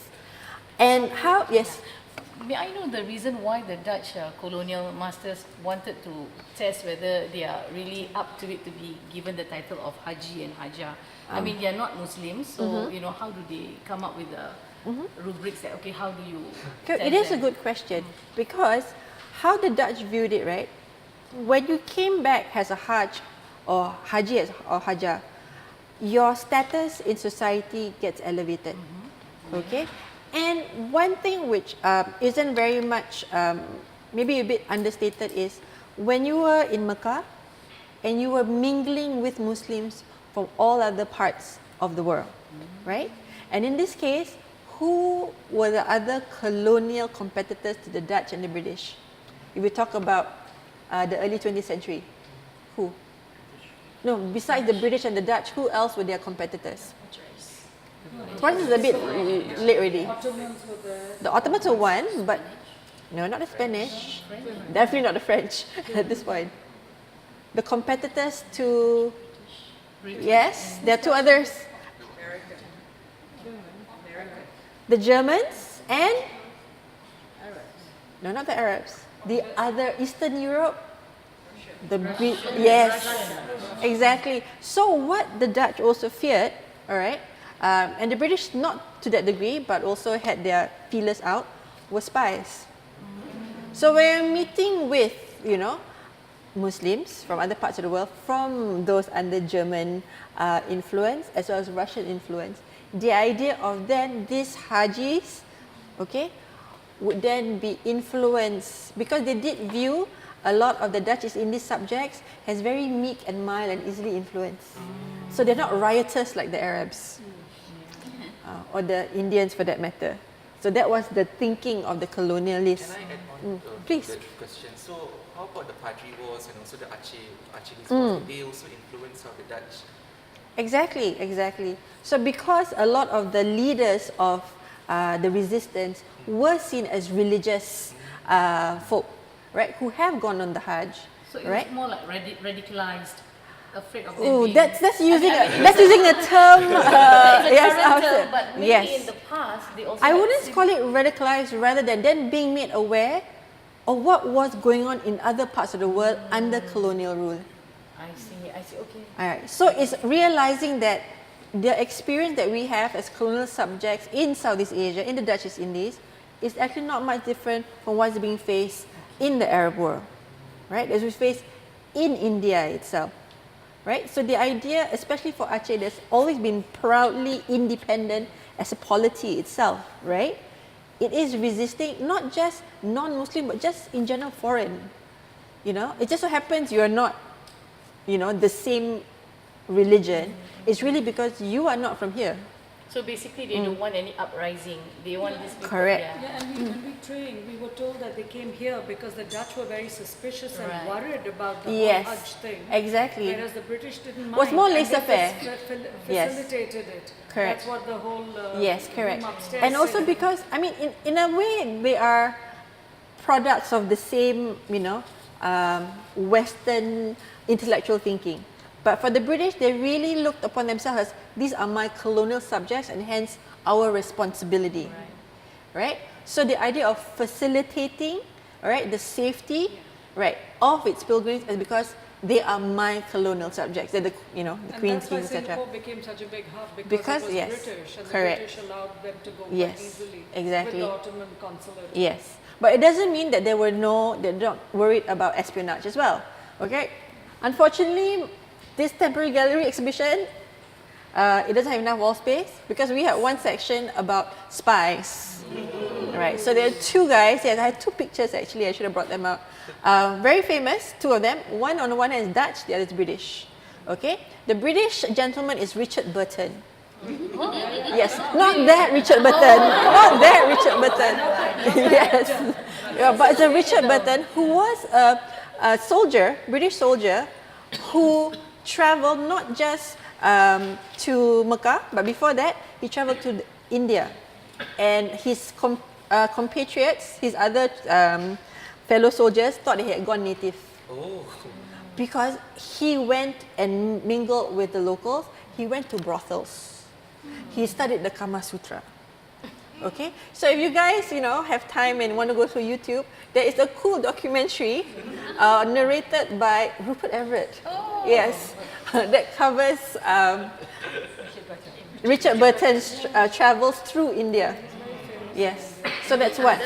And how, yes. May I know the reason why the Dutch colonial masters wanted to test whether they are really up to it to be given the title of Haji and Hajjah? I mean, they are not Muslims, so you know, how do they come up with the rubrics that, okay, how do you test It is a them? good question, because how the Dutch viewed it, right? When you came back as a Hajj or Haji or Hajjah, your status in society gets elevated, okay? And one thing which isn't very much, maybe a bit understated, is when you were in Makkah and you were mingling with Muslims from all other parts of the world, right? And in this case, who were the other colonial competitors to the Dutch and the British? If we talk about the early 20th century, who? No, besides the British and the Dutch, who else were their competitors? What is a bit late already. Ottomans were there. The Ottomans were one, but No, not the Spanish. Definitely not the French at this point. The competitors to, yes, there are two others. The Germans and, no, not the Arabs. The other Eastern Europe. Yes, exactly. So what the Dutch also feared, all right, and the British not to that degree, but also had their feelers out, were spies. So we're meeting with, Muslims from other parts of the world, from those under German influence as well as Russian influence. The idea of then these Hajis, okay, would then be influenced because they did view a lot of the Dutch East Indies subjects as very meek and mild and easily influenced. So they're not riotous like the Arabs or the Indians for that matter. So that was the thinking of the colonialists. Can I add on Please. the question? So how about the Padri Wars and also the Aceh Wars? They also influence how the Dutch. Exactly. So because a lot of the leaders of the resistance were seen as religious folk, right, who have gone on the Hajj, So it right? was more like radicalized, afraid of them Oh, being- that's using a term. It's a Yes, current outside. term, but maybe Yes. in the past they also I had wouldn't sim- call it radicalized rather than then being made aware of what was going on in other parts of the world under colonial rule. I see, okay. Alright, so it's realizing that the experience that we have as colonial subjects in Southeast Asia, in the Dutch East Indies, is actually not much different from what's being faced in the Arab world, right? As we face in India itself, right? So the idea, especially for Aceh, that's always been proudly independent as a polity itself, right? It is resisting not just non-Muslim, but just in general foreign. It just so happens you're not, the same religion. It's really because you are not from here. So basically they don't want any uprising. They want this people. Correct. Yeah. Yeah, and when we trained, we were told that they came here because the Dutch were very suspicious and Right. worried about the Yes, whole Hajj thing. exactly. Whereas the British didn't mind. Was more and they laissez-faire. Yes. Facilitated it. Correct. That's what the whole Yes, correct. room upstairs And also said. because, in a way, they are products of the same, Western intellectual thinking. But for the British, they really looked upon themselves as, these are my colonial subjects and hence our responsibility. Right? So the idea of facilitating, right, the safety, right, of its pilgrims is because they are my colonial subjects. They're the Queen's, that's why Kings, etc. Singapore became such a big hub Because, it was yes, British and correct. the British allowed them to go Yes, quite easily exactly. with the Ottoman consulate. Yes, but it doesn't mean that they're not worried about espionage as well. Okay, unfortunately, this temporary gallery exhibition, it doesn't have enough wall space because we had one section about spies. Right, so there are two guys. Yes, I had two pictures actually. I should have brought them out. Very famous, two of them. One on the one hand is Dutch, the other is British. Okay, the British gentleman is Richard Burton. Yes, not that Richard Burton, not that Richard Burton. Yes, yeah, but it's a Richard Burton who was a soldier, British soldier, who travelled not just to Makkah, but before that he travelled to India, and his compatriots, his other fellow soldiers, thought he had gone native. Oh. Because he went and mingled with the locals. He went to brothels. He studied the Kama Sutra. Okay, so if you guys, have time and want to go through YouTube, there is a cool documentary narrated by Rupert Everett. Oh. Yes, that covers Richard Burton's travels through India. Yes, so that's what.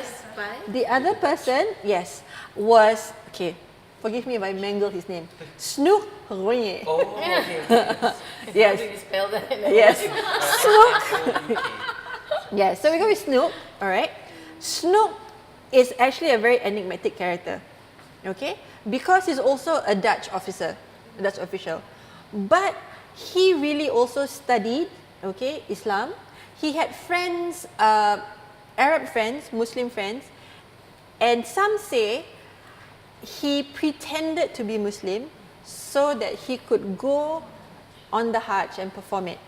The other person, yes, was, okay, forgive me if I mangle his name, Snook Roye. Oh, okay. Yes. How do you spell that? Yes, Snook. Yeah, so we go with Snook, all right. Snook is actually a very enigmatic character, okay, because he's also a Dutch officer, a Dutch official. But he really also studied, okay, Islam. He had friends, Arab friends, Muslim friends, and some say he pretended to be Muslim so that he could go on the Hajj and perform it.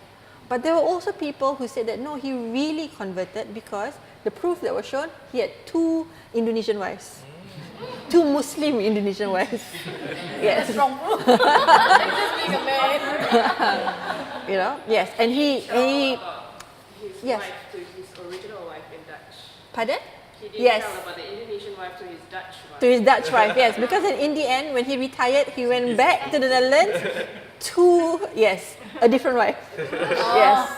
But there were also people who said that no, he really converted because the proof that was shown, he had 2 Indonesian wives. 2 Muslim Indonesian wives. Yes. Wrong. Just being a man. You know, yes. And he His yes. wife to his original wife in Dutch. Pardon? He didn't Yes. tell about the Indonesian wife to his Dutch wife. To his Dutch wife, yes. Because in the end, when he retired, he went back to the Netherlands to, yes, a different wife. Yes.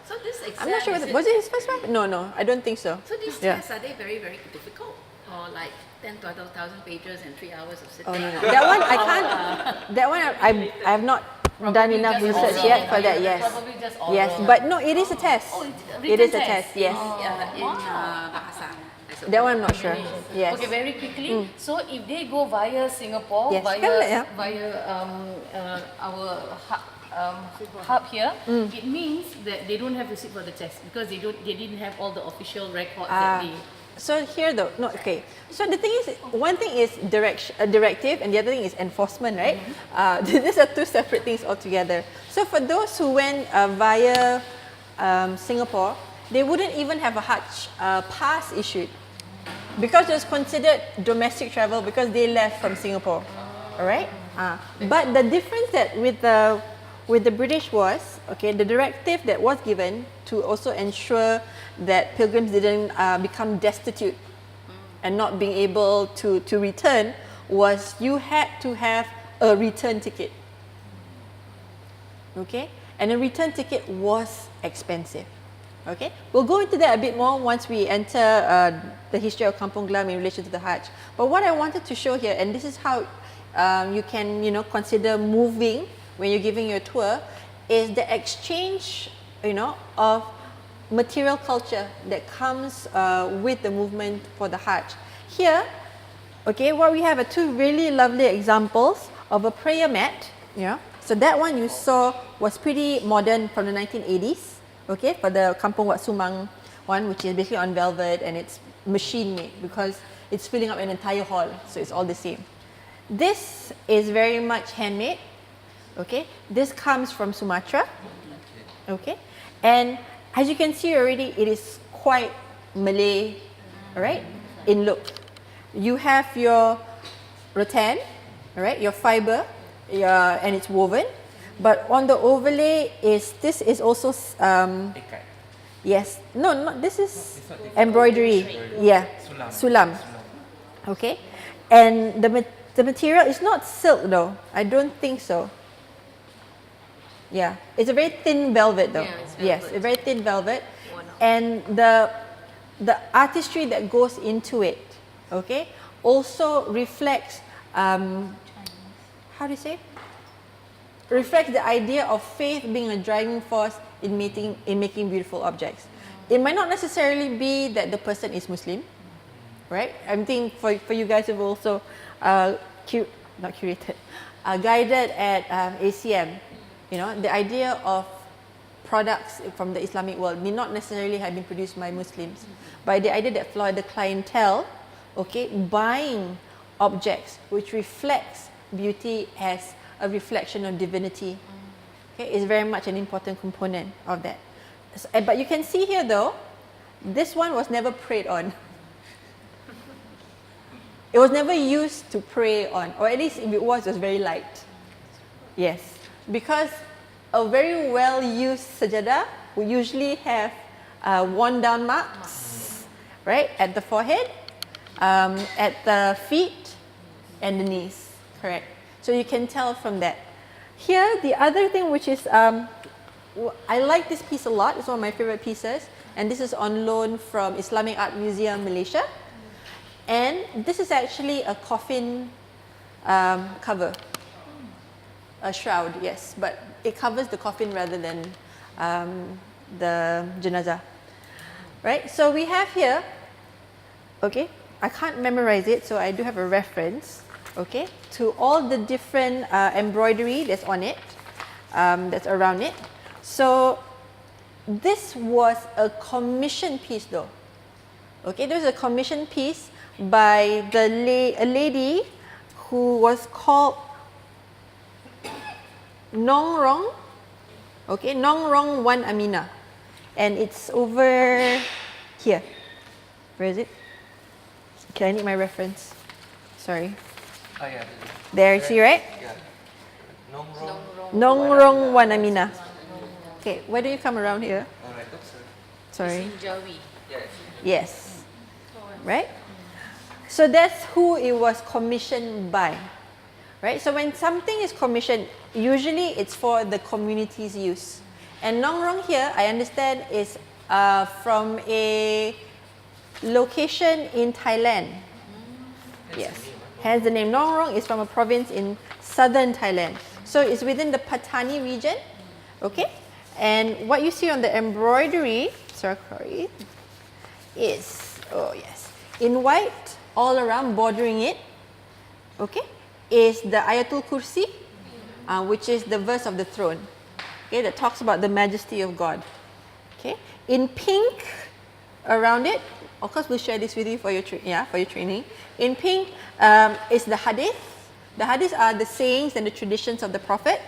So this exam, I'm not sure whether, was it his first wife? No, I don't think so. So these Yeah. tests, are they very, very difficult? Or like 10,000 pages and 3 hours of sitting? Oh no. That one I can't. That one I have not done enough just research oral. yet for that. Yes. Probably just oral. Yes, but no, it is a test. Oh, it's a It written is a test. Yes. In bahasa. I suppose. That one I'm not sure. Yes. Okay, very quickly. So if they go via Singapore, Yes. via Yeah. our hub here, it means that they don't have to sit for the test because they didn't have all the official records that they. So here though, no, okay. So the thing is, one thing is directive and the other thing is enforcement, right? These are 2 separate things altogether. So for those who went via Singapore, they wouldn't even have a Hajj pass issued because it was considered domestic travel because they left from Singapore, all right? But the difference that with the British was, okay, the directive that was given to also ensure that pilgrims didn't become destitute and not being able to return was you had to have a return ticket. Okay? And a return ticket was expensive. Okay? We'll go into that a bit more once we enter the history of Kampung Glam in relation to the Hajj. But what I wanted to show here, and this is how you can, consider moving when you're giving your tour, is the exchange, of material culture that comes with the movement for the Hajj. Here, okay, what we have are 2 really lovely examples of a prayer mat. So that one you saw was pretty modern from the 1980s. Okay, for the Kampung Wat Sumang one, which is basically on velvet and it's machine made because it's filling up an entire hall, so it's all the same. This is very much handmade. Okay, this comes from Sumatra. Okay, and as you can see already, it is quite Malay, right, in look. You have your rattan, right, your fiber, and it's woven. But on the overlay this is also Ikat. yes, no, this is embroidery. Yeah, sulam. Okay, and the material is not silk though. I don't think so. Yeah, it's a very thin velvet though. Yeah, it's Yes, velvet. a very thin velvet, and the artistry that goes into it, okay, also reflects how do you say? Reflects the idea of faith being a driving force in making beautiful objects. It might not necessarily be that the person is Muslim, right? I think for you guys who've also guided at ACM, the idea of products from the Islamic world need not necessarily have been produced by Muslims, but the idea that the clientele, okay, buying objects which reflects beauty as a reflection of divinity, okay, is very much an important component of that. But you can see here though, this one was never prayed on. It was never used to pray on, or at least if it was very light. Yes, because a very well used sajadah would usually have worn down marks, right, at the forehead, at the feet, and the knees, correct. So you can tell from that. Here, the other thing which is, I like this piece a lot, it's one of my favorite pieces, and this is on loan from Islamic Art Museum, Malaysia. And this is actually a coffin cover, a shroud, yes, but it covers the coffin rather than the janazah, right? So we have here, okay, I can't memorize it, so I do have a reference, okay, to all the different embroidery that's on it, that's around it. So this was a commission piece though, okay, there was a commission piece by a lady who was called Nong Rong. Okay, Nongrong 1 Amina. And it's over here. Where is it? Okay, I need my reference. Sorry. Oh yeah. There, see, right? Yeah. Nongrong. Nongrong 1 Amina. Okay, why do you come around here? Alright, oops, Sorry. sorry. Jawi. Yeah. Yes. Right? So that's who it was commissioned by. Right? So when something is commissioned, usually it's for the community's use. And Nongrong here, I understand, is from a location in Thailand. Yes. Hence the name Nongrong is from a province in southern Thailand. So it's within the Patani region. Okay? And what you see on the embroidery, sorry, is, oh yes, in white all around bordering it, okay, is the Ayatul Kursi, which is the verse of the throne, okay, that talks about the majesty of God. Okay, in pink around it, of course we'll share this with you for your for your training. In pink is the hadith. The hadiths are the sayings and the traditions of the Prophet,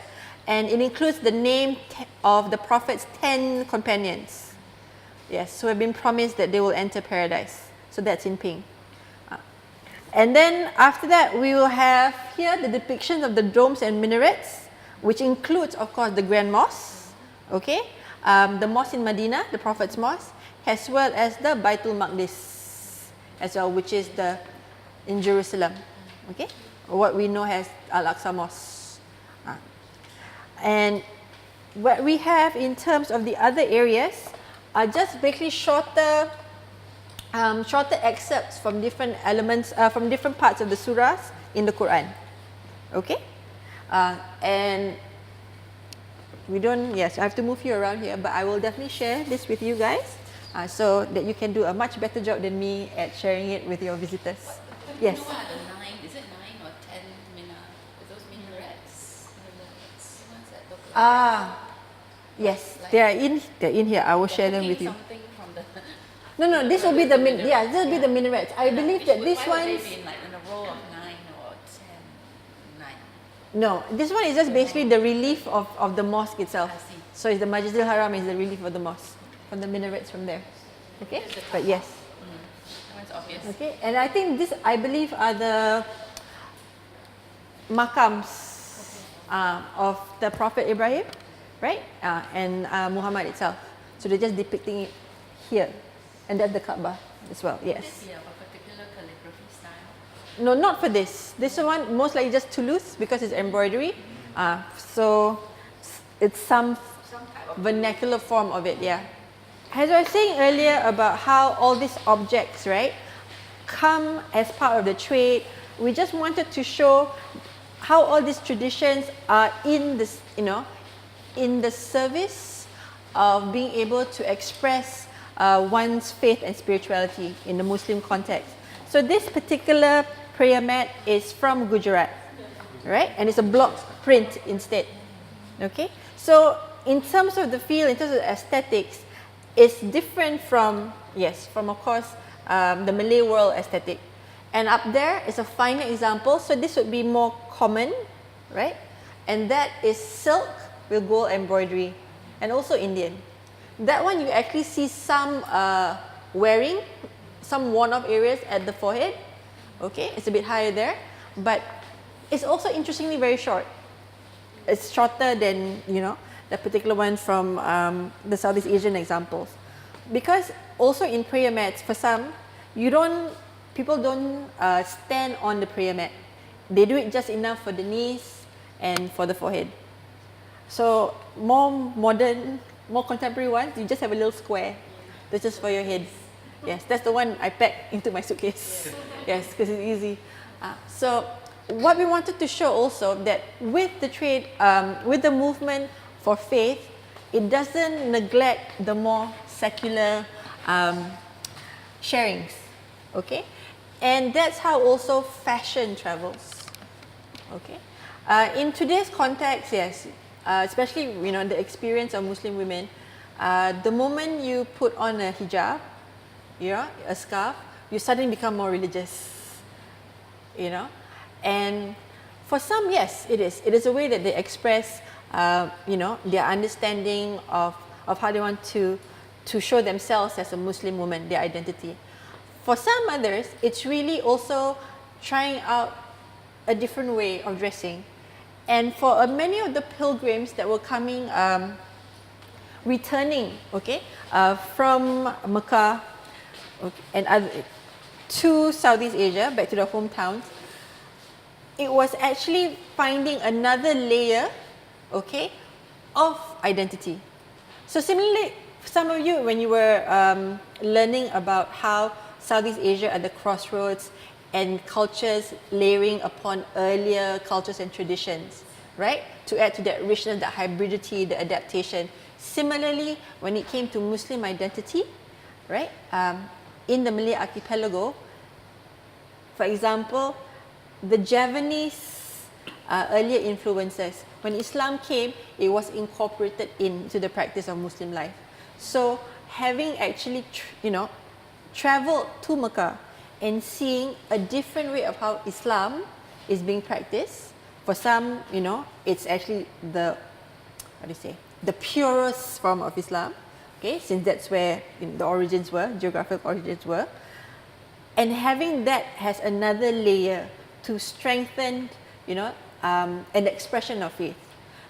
and it includes the name of the Prophet's 10 companions. Yes, who have been promised that they will enter paradise. So that's in pink. And then after that, we will have here the depictions of the domes and minarets, which includes, of course, the Grand Mosque, okay, the mosque in Medina, the Prophet's mosque, as well as the Baitul Maqdis, as well, which is in Jerusalem, okay, what we know as Al-Aqsa Mosque. And what we have in terms of the other areas are just basically shorter excerpts from different elements, from different parts of the surahs in the Quran. Okay? And we don't, yes, I have to move you around here, but I will definitely share this with you guys so that you can do a much better job than me at sharing it with your visitors. Yes? You know what are the 9, is it 9 or 10 those minarets? The ones that look like Yes, they're in here. I will share them with you. Something from the No, this will be the this will be the minarets. I believe that this why would one's they be in like in a row of 9 or 10? 9. no. This one is just basically the relief of the mosque itself. I see. So it's the Masjidil Haram is the relief of the mosque from the minarets from there. Okay, but yes. That one's obvious. Okay, and I think I believe are the makams of the Prophet Ibrahim, right? And Muhammad itself. So they're just depicting it here, and that's the Kaaba as well. Yes. This be of a particular calligraphy style. No, not for this. This one most likely just Toulouse because it's embroidery. So it's some vernacular form of it, yeah. As I was saying earlier about how all these objects, right, come as part of the trade, we just wanted to show how all these traditions are in this, in the service of being able to express one's faith and spirituality in the Muslim context. So this particular prayer mat is from Gujarat, right? And it's a block print instead. Okay? So in terms of the feel, in terms of the aesthetics, it's different from, of course, the Malay world aesthetic. And up there is a finer example. So this would be more common, right? And that is silk with gold embroidery, and also Indian. That one you actually see some wearing, some worn-off areas at the forehead. Okay, it's a bit higher there, but it's also interestingly very short. It's shorter than the particular one from the Southeast Asian examples, because also in prayer mats, for some, people don't stand on the prayer mat. They do it just enough for the knees and for the forehead. So more modern, more contemporary ones, you just have a little square. That's just for your head. Yes, that's the one I pack into my suitcase. Yes, because it's easy. So what we wanted to show also that with the trade, with the movement for faith, it doesn't neglect the more secular sharings. Okay, and that's how also fashion travels. Okay, in today's context, yes. Especially the experience of Muslim women, the moment you put on a hijab, a scarf, you suddenly become more religious, and for some, yes, it is. It is a way that they express their understanding of how they want to show themselves as a Muslim woman, their identity. For some others, it's really also trying out a different way of dressing. And for many of the pilgrims that were coming, returning, from Makkah and to Southeast Asia, back to their hometowns, it was actually finding another layer, of identity. So similarly, some of you, when you were learning about how Southeast Asia at the crossroads and cultures layering upon earlier cultures and traditions, right? To add to that richness, that hybridity, the adaptation. Similarly, when it came to Muslim identity, right? In the Malay archipelago, for example, the Javanese earlier influences, when Islam came, it was incorporated into the practice of Muslim life. So having actually, traveled to Makkah and seeing a different way of how Islam is being practiced. For some, it's actually the purest form of Islam, since that's where the origins were, geographic origins were. And having that has another layer to strengthen, an expression of faith.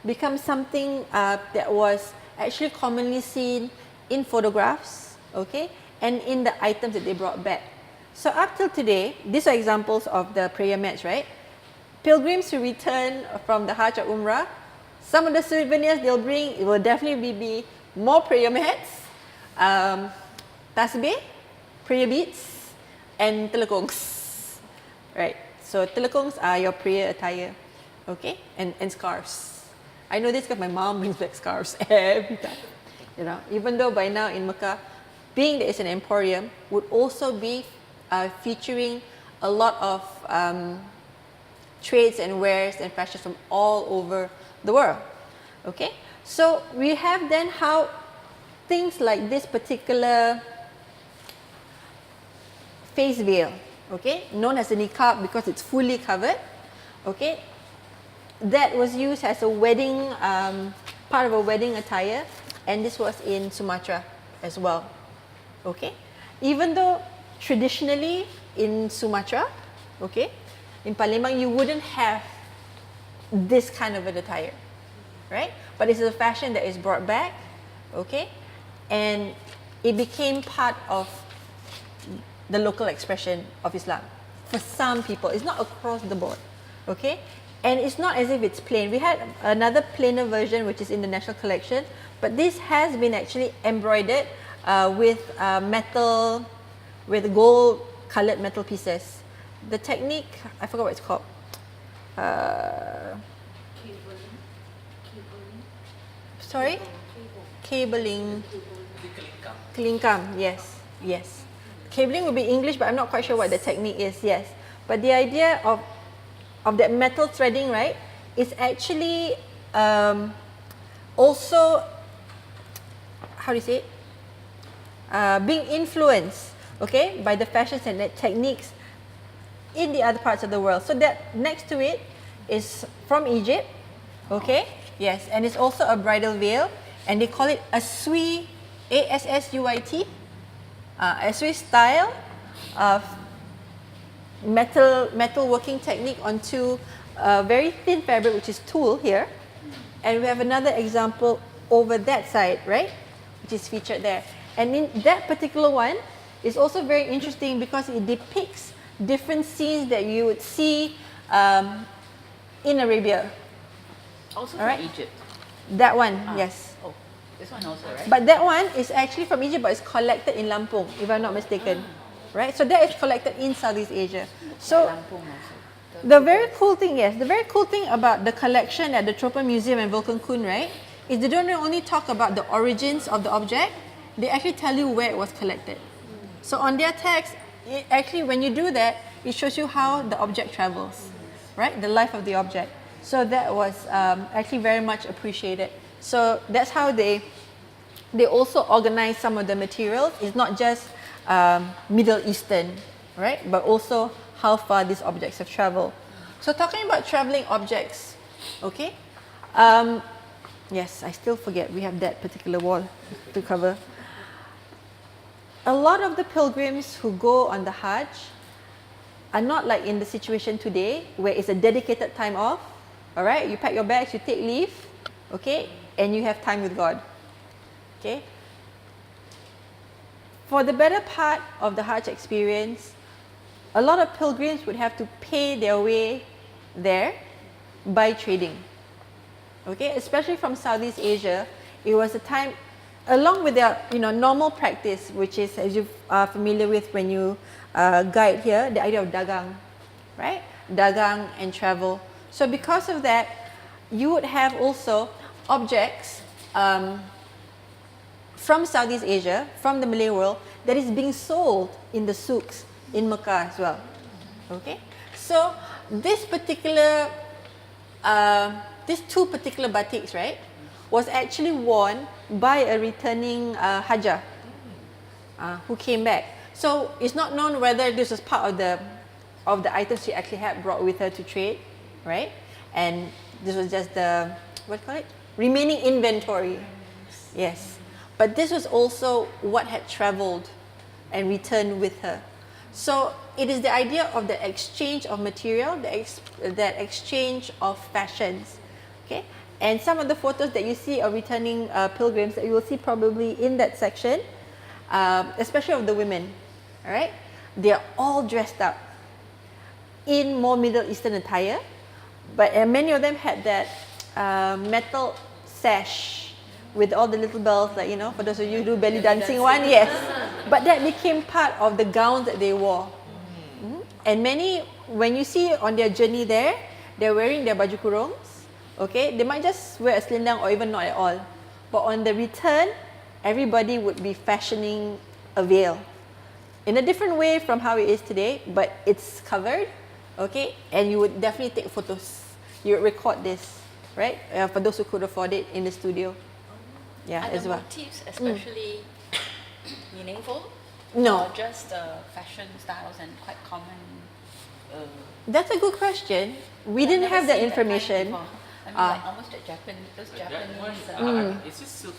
Becomes something that was actually commonly seen in photographs, and in the items that they brought back. So up till today, these are examples of the prayer mats, right? Pilgrims who return from the Hajj or Umrah, some of the souvenirs they'll bring, it will definitely be more prayer mats, tasbih, prayer beads, and telekongs, right? So telekongs are your prayer attire, and scarves. I know this because my mom brings back scarves every time. Even though by now in Makkah, being that it's an emporium, would also be featuring a lot of trades and wares and fashions from all over the world. So we have then how things like this particular face veil, known as a niqab because it's fully covered, that was used as a wedding, part of a wedding attire, and this was in Sumatra as well. Even though traditionally in Sumatra, in Palembang, you wouldn't have this kind of an attire, right? But it's a fashion that is brought back, and it became part of the local expression of Islam. For some people, it's not across the board, and it's not as if it's plain. We had another plainer version which is in the national collection, but this has been actually embroidered with metal, with gold colored metal pieces. The technique, I forgot what it's called. Sorry? Cabling. Kelingkam, yes. Cabling would be English, but I'm not quite sure what the technique is, yes. But the idea of that metal threading, right, is actually also, how do you say it? Being influenced, by the fashions and the techniques in the other parts of the world. So that next to it is from Egypt, yes, and it's also a bridal veil, and they call it Assuit, A-S-S-U-I-T, Assuit style of metal working technique onto a very thin fabric, which is tulle here, and we have another example over that side, right, which is featured there. And in that particular one, it's also very interesting because it depicts different scenes that you would see in Arabia. Also Alright. from Egypt. That one, yes. Oh, this one also, right? But that one is actually from Egypt, but it's collected in Lampung, if I'm not mistaken. Right? So that is collected in Southeast Asia. So Lampung also. the very cool thing about the collection at the Tropen Museum and Vulcan Kuhn, right, is they don't only talk about the origins of the object, they actually tell you where it was collected. So on their text, actually when you do that, it shows you how the object travels, right? The life of the object. So that was actually very much appreciated. So that's how they also organize some of the materials. It's not just Middle Eastern, right? But also how far these objects have traveled. So talking about traveling objects, Yes, I still forget we have that particular wall to cover. A lot of the pilgrims who go on the Hajj are not like in the situation today where it's a dedicated time off. All right, you pack your bags, you take leave, okay, and you have time with God. Okay. For the better part of the Hajj experience, a lot of pilgrims would have to pay their way there by trading. Okay, especially from Southeast Asia, it was a time, along with their normal practice, which is, as you are familiar with when you guide here, the idea of dagang, right? Dagang and travel. So because of that, you would have also objects from Southeast Asia, from the Malay world, that is being sold in the souks in Makkah as well. Okay, so this particular, these two particular batiks, right, was actually worn by a returning Hajjah who came back. So it's not known whether this was part of the items she actually had brought with her to trade, right? And this was just the, what do you call it? Remaining inventory. Yes. But this was also what had traveled and returned with her. So it is the idea of the exchange of material, that exchange of fashions. Okay? And some of the photos that you see of returning pilgrims that you will see probably in that section, especially of the women, all right? They are all dressed up in more Middle Eastern attire, but many of them had that metal sash with all the little bells, like, for those of you who do belly dancing one, yes. But that became part of the gowns that they wore. And many, when you see on their journey there, they're wearing their baju kurungs. Okay, they might just wear a selendang or even not at all. But on the return, everybody would be fashioning a veil. In a different way from how it is today, but it's covered, okay? And you would definitely take photos. You would record this, right? For those who could afford it in the studio. Yeah, Are as the well. motifs especially meaningful? No. Or just fashion styles and quite common? That's a good question. We I've didn't never have that seen kind information. before. I mean, like almost the Japanese, those That one, Japanese. it's just silk.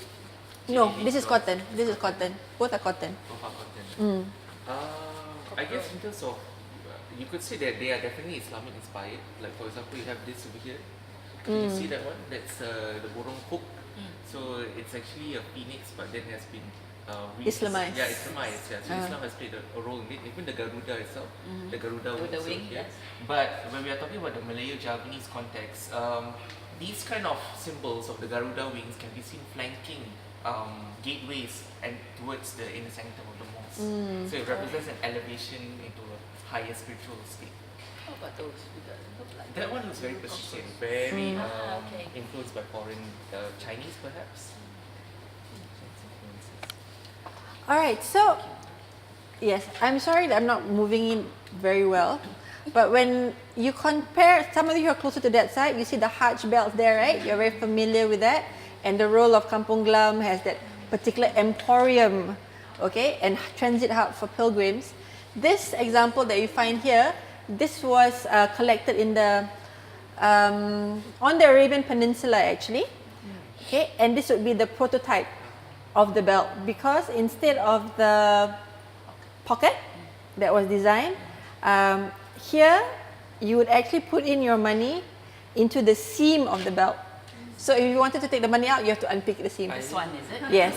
No, It this is was cotton. This is cotton. Both are cotton. both are cotton. I guess in terms of, you could say that they are definitely Islamic inspired. Like for example, you have this over here. Can you see that one? That's the borong hook. So it's actually a phoenix, but then has been Islamized. Yeah, Islamized. Yeah. So Islam has played a role in it. Even the Garuda itself, the Garuda With the wing. wing, Yeah. yes. But when we are talking about the Malayo-Javanese context, these kind of symbols of the Garuda wings can be seen flanking gateways and towards the inner sanctum of the mosque. So it represents an elevation into a higher spiritual state. How about those? Look like That one looks very Persistent, very okay. influenced by foreign Chinese perhaps. All right, so yes, I'm sorry that I'm not moving in very well, but when you compare, some of you are closer to that side, you see the Hajj belts there, right? You're very familiar with that, and the role of Kampung Glam has that particular emporium, okay, and transit hub for pilgrims. This example that you find here, this was collected in the on the Arabian Peninsula actually, okay, and this would be the prototype of the belt, because instead of the pocket that was designed, here you would actually put in your money into the seam of the belt. So if you wanted to take the money out, you have to unpick the seam. this one, is it? Yes.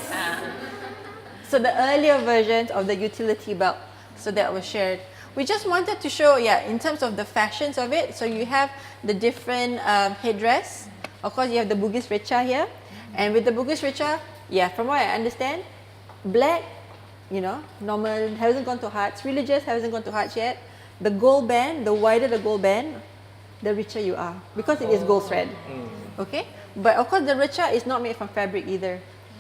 So the earlier versions of the utility belt, so that was shared. We just wanted to show, in terms of the fashions of it. So you have the different headdress. Of course, you have the Bugis Recha here, and with the Bugis Recha, from what I understand, black, normal, hasn't gone to Hajj. Religious hasn't gone to Hajj yet. The gold band, the wider the gold band, the richer you are, because it is gold thread. Okay, but of course the Recha is not made from fabric either.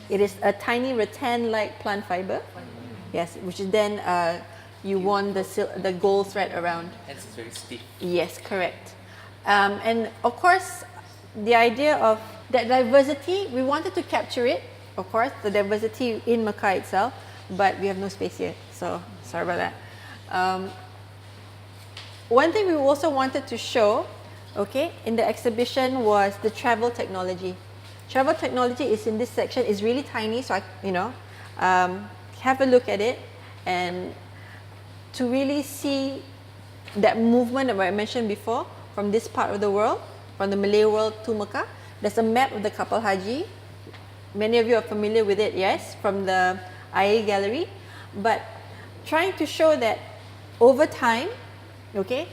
It is a tiny rattan-like plant fiber. Yes, which is then you want the gold thread around. Hence it's very stiff. Yes, correct. And of course, the idea of that diversity, we wanted to capture it, of course, the diversity in Makkah itself, but we have no space here, so sorry about that. One thing we also wanted to show, okay, in the exhibition was the travel technology. travel technology is in this section. It's really tiny, so have a look at it and to really see that movement that I mentioned before from this part of the world, from the Malay world to Makkah. There's a map of the Kapal Haji. Many of you are familiar with it, yes, from the IA gallery. But trying to show that over time, okay,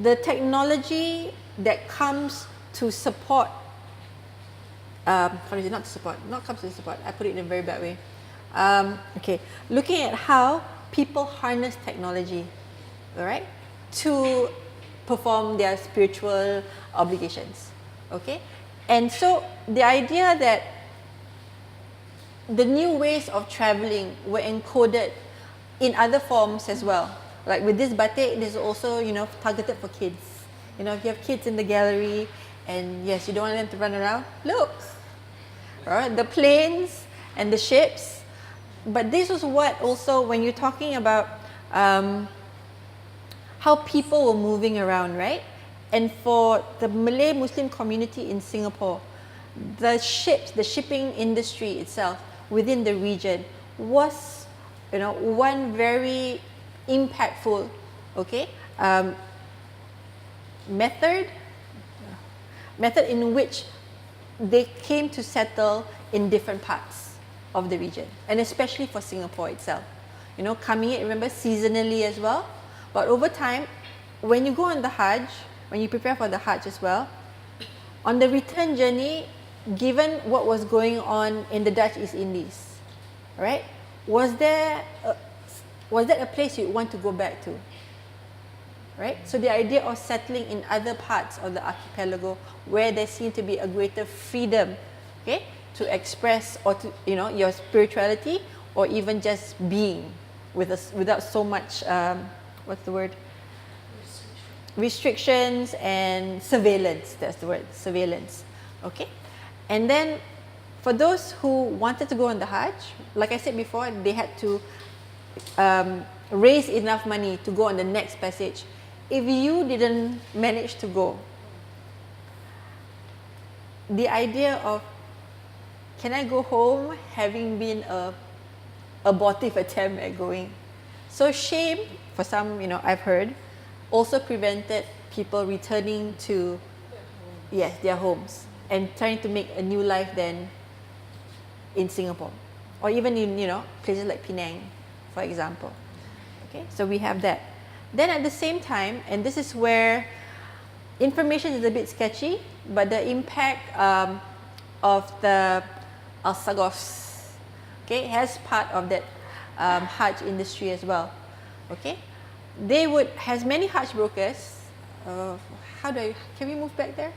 the technology that comes to support, I put it in a very bad way. Okay, looking at how people harness technology, all right, to perform their spiritual obligations, okay? And so the idea that the new ways of traveling were encoded in other forms as well. Like with this batik, this is also, targeted for kids. If you have kids in the gallery and yes, you don't want them to run around, look, all right, the planes and the ships. But this was what also, when you're talking about how people were moving around, right? And for the Malay Muslim community in Singapore, the shipping industry itself within the region was, one very impactful, okay, method in which they came to settle in different parts of the region, and especially for Singapore itself. Coming in, remember, seasonally as well. But over time, when you go on the Hajj, when you prepare for the Hajj as well, on the return journey, given what was going on in the Dutch East Indies, right? Was that a place you want to go back to? Right? So the idea of settling in other parts of the archipelago where there seemed to be a greater freedom, okay, to express or to, your spirituality, or even just being without so much, what's the word? Restrictions and surveillance. That's the word, surveillance. Okay? And then for those who wanted to go on the Hajj, like I said before, they had to raise enough money to go on the next passage. If you didn't manage to go, the idea of, can I go home having been a abortive attempt at going? So shame, for some, I've heard, also prevented people returning to, their homes and trying to make a new life then in Singapore, or even in, places like Penang, for example. Okay, so we have that. Then at the same time, and this is where information is a bit sketchy, but the impact of the Al-Sagofs, okay, has part of that Hajj industry as well. Okay, has many Hajj brokers. Can we move back there?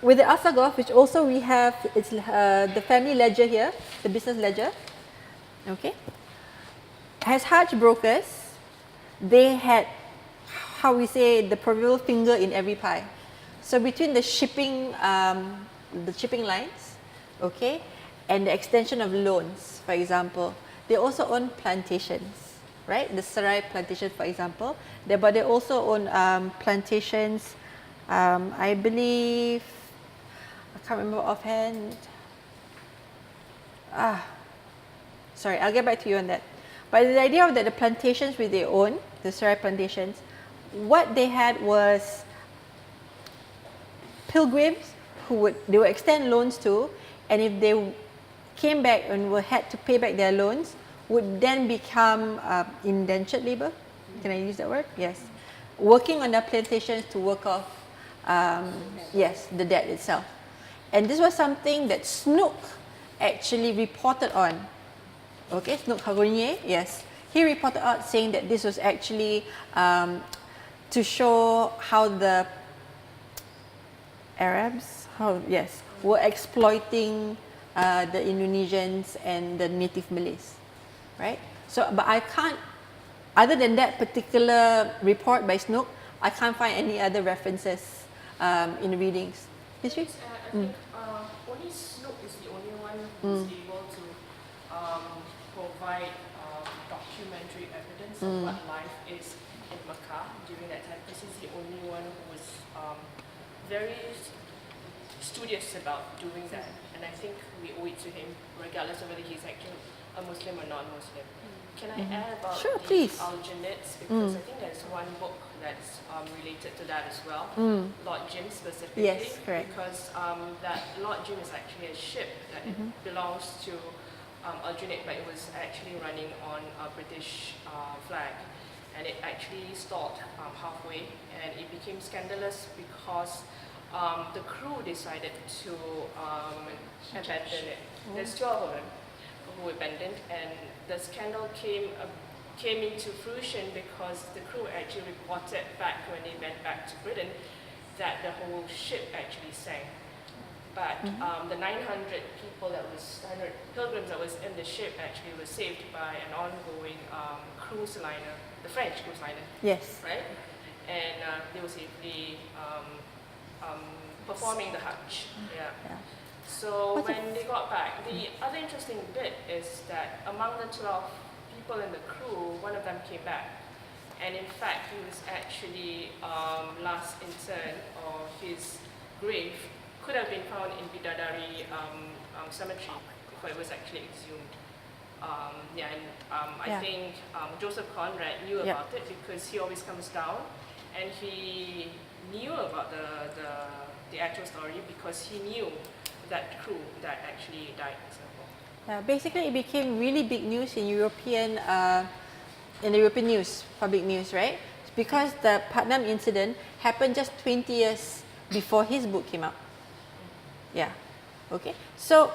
With the Al-Sagof, which also we have, it's the family ledger here, the business ledger, okay, has Hajj brokers. They had, how we say, the proverbial finger in every pie. So between the shipping lines, okay, and the extension of loans, for example, they also own plantations, right? The Serai plantation, for example. But they also own plantations, I believe, I can't remember offhand. Sorry, I'll get back to you on that. But the idea of that the plantations which they own, the Serai plantations, what they had was pilgrims they would extend loans to, and if they came back and had to pay back their loans, would then become indentured labor. Can I use that word? Yes. Working on their plantations to work off, the debt itself. And this was something that Snook actually reported on. Okay, Snook Hagounier, yes. He reported out saying that this was actually to show how the Arabs, were exploiting the Indonesians and the native Malays, right? So, but I can't, other than that particular report by Snook, I can't find any other references in the readings. History? I think only Snook is the only one who's able to provide documentary evidence of what life is in Makkah during that time, because he's the only one who was very studious about doing that, and I think we owe it to him, regardless of whether he's actually a Muslim or non-Muslim. Can I add about Sure, the please. Al-Jannats, because I think there's one book that's related to that as well, Lord Jim specifically. Yes, correct. Because that Lord Jim is actually a ship that belongs to Al-Jannat, but it was actually running on a British flag, and it actually stalled halfway, and it became scandalous because the crew decided to abandon it. There's 12 of them who abandoned, and the scandal came into fruition because the crew actually reported back when they went back to Britain that the whole ship actually sank. But the 900 pilgrims that was in the ship actually was saved by an ongoing cruise liner, the French cruise liner. Yes. Right? And they were safely performing the Hajj. Yeah. So when they got back, the other interesting bit is that among the 12 people in the crew, one of them came back. And in fact, he was actually last interred, or his grave could have been found in Bidadari cemetery before it was actually exhumed. I think Joseph Conrad knew about it because he always comes down, and he knew about the actual story because he knew that crew that actually died in Singapore. Basically, it became really big news in European news, public news, right? Because the Putnam incident happened just 20 years before his book came out. Yeah. Okay. So,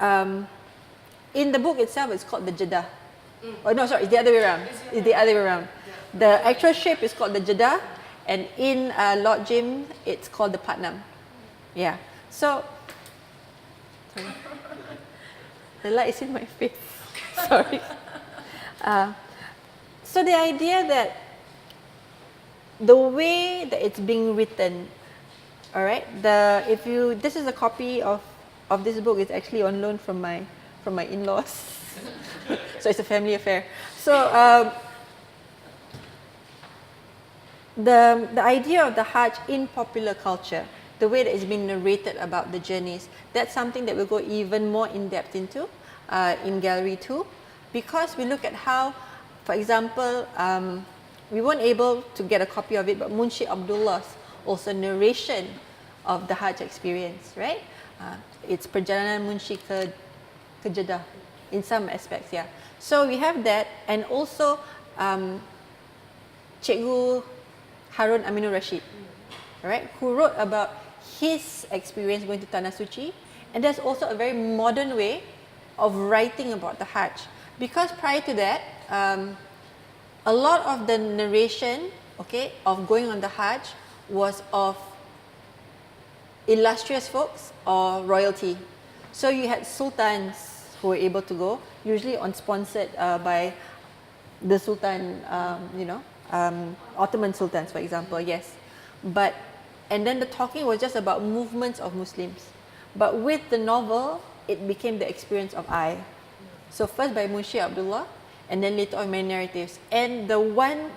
in the book itself, it's called the Jeddah. Oh no, sorry, it's the other way around. It's the other way around. The actual ship is called the Jeddah, and in Lord Jim, it's called the Putnam. Yeah. So, sorry. The light is in my face. Sorry. So the idea that the way that it's being written, all right. This is a copy of this book. It's actually on loan from my in-laws, so it's a family affair. So the idea of the Hajj in popular culture, the way that it's been narrated about the journeys, that's something that we'll go even more in depth into in Gallery 2, because we look at how, for example, we weren't able to get a copy of it, but Munshi Abdullah's also narration of the Hajj experience, right? It's Perjalanan Munshi ke Jeddah in some aspects, yeah. So we have that, and also Cikgu Harun Aminur Rashid, right, who wrote about his experience going to Tanah Suci, and there's also a very modern way of writing about the Hajj, because prior to that, a lot of the narration, okay, of going on the Hajj was of illustrious folks or royalty. So you had sultans who were able to go, usually sponsored by the Sultan, Ottoman sultans, for example, yes. And then the talking was just about movements of Muslims. But with the novel, it became the experience of I. So first by Munshi Abdullah, and then later on many narratives. And the one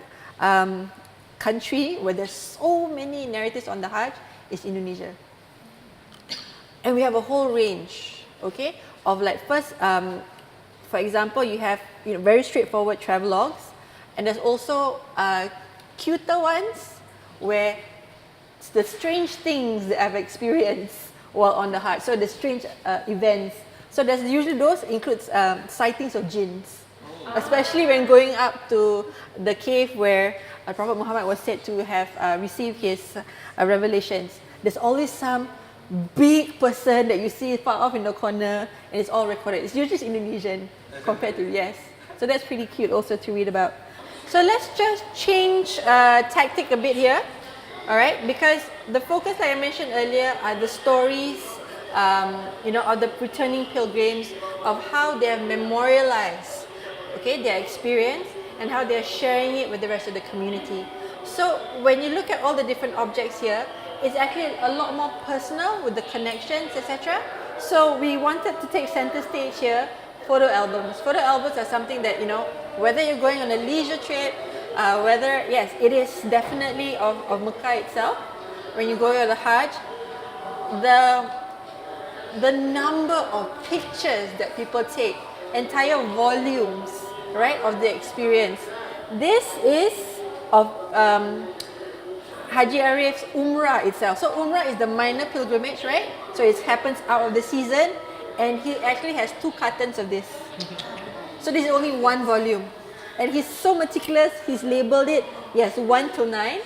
country where there's so many narratives on the Hajj is Indonesia. And we have a whole range, okay, of like first, for example, you have very straightforward travelogues, and there's also cuter ones where it's the strange things that I've experienced while on the Hajj. So the strange events. So there's usually those includes sightings of jinns, especially when going up to the cave where Prophet Muhammad was said to have received his revelations. There's always some big person that you see far off in the corner, and it's all recorded. It's usually Indonesian compared to, yes. So that's pretty cute also to read about. So let's just change tactic a bit here, all right? Because the focus, like I mentioned earlier, are the stories, of the returning pilgrims, of how they have memorialized, okay, their experience, and how they're sharing it with the rest of the community. So when you look at all the different objects here, it's actually a lot more personal with the connections, etc. So we wanted to take center stage here, photo albums. Photo albums are something that, whether you're going on a leisure trip, yes, it is definitely of Makkah itself. When you go to the Hajj, the number of pictures that people take, entire volumes, right, of the experience. This is of Haji Arif's Umrah itself. So Umrah is the minor pilgrimage, right? So it happens out of the season, and he actually has 2 cartons of this. So this is only 1 volume. And he's so meticulous, he's labeled it, yes, 1 to 9.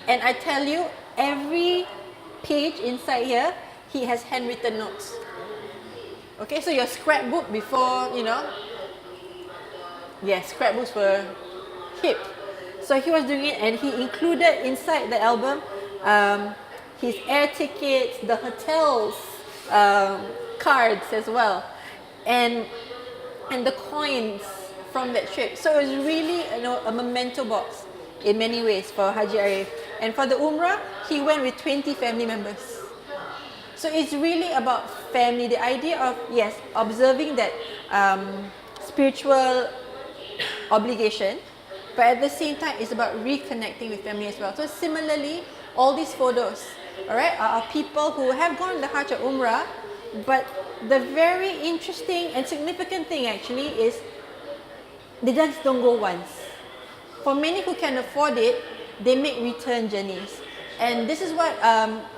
And I tell you, every page inside here, he has handwritten notes. Okay, so your scrapbook before, yes, scrapbooks were hip. So he was doing it, and he included inside the album his air tickets, the hotels, cards as well, and the coins from that trip. So it was really a memento box in many ways for Haji Arif. And for the Umrah, he went with 20 family members. So it's really about family. The idea of, yes, observing that spiritual obligation, but at the same time, it's about reconnecting with family as well. So similarly, all these photos, all right, are of people who have gone to the Hajj or Umrah, but the very interesting and significant thing actually is they just don't go once. For many who can afford it, they make return journeys. And this is what,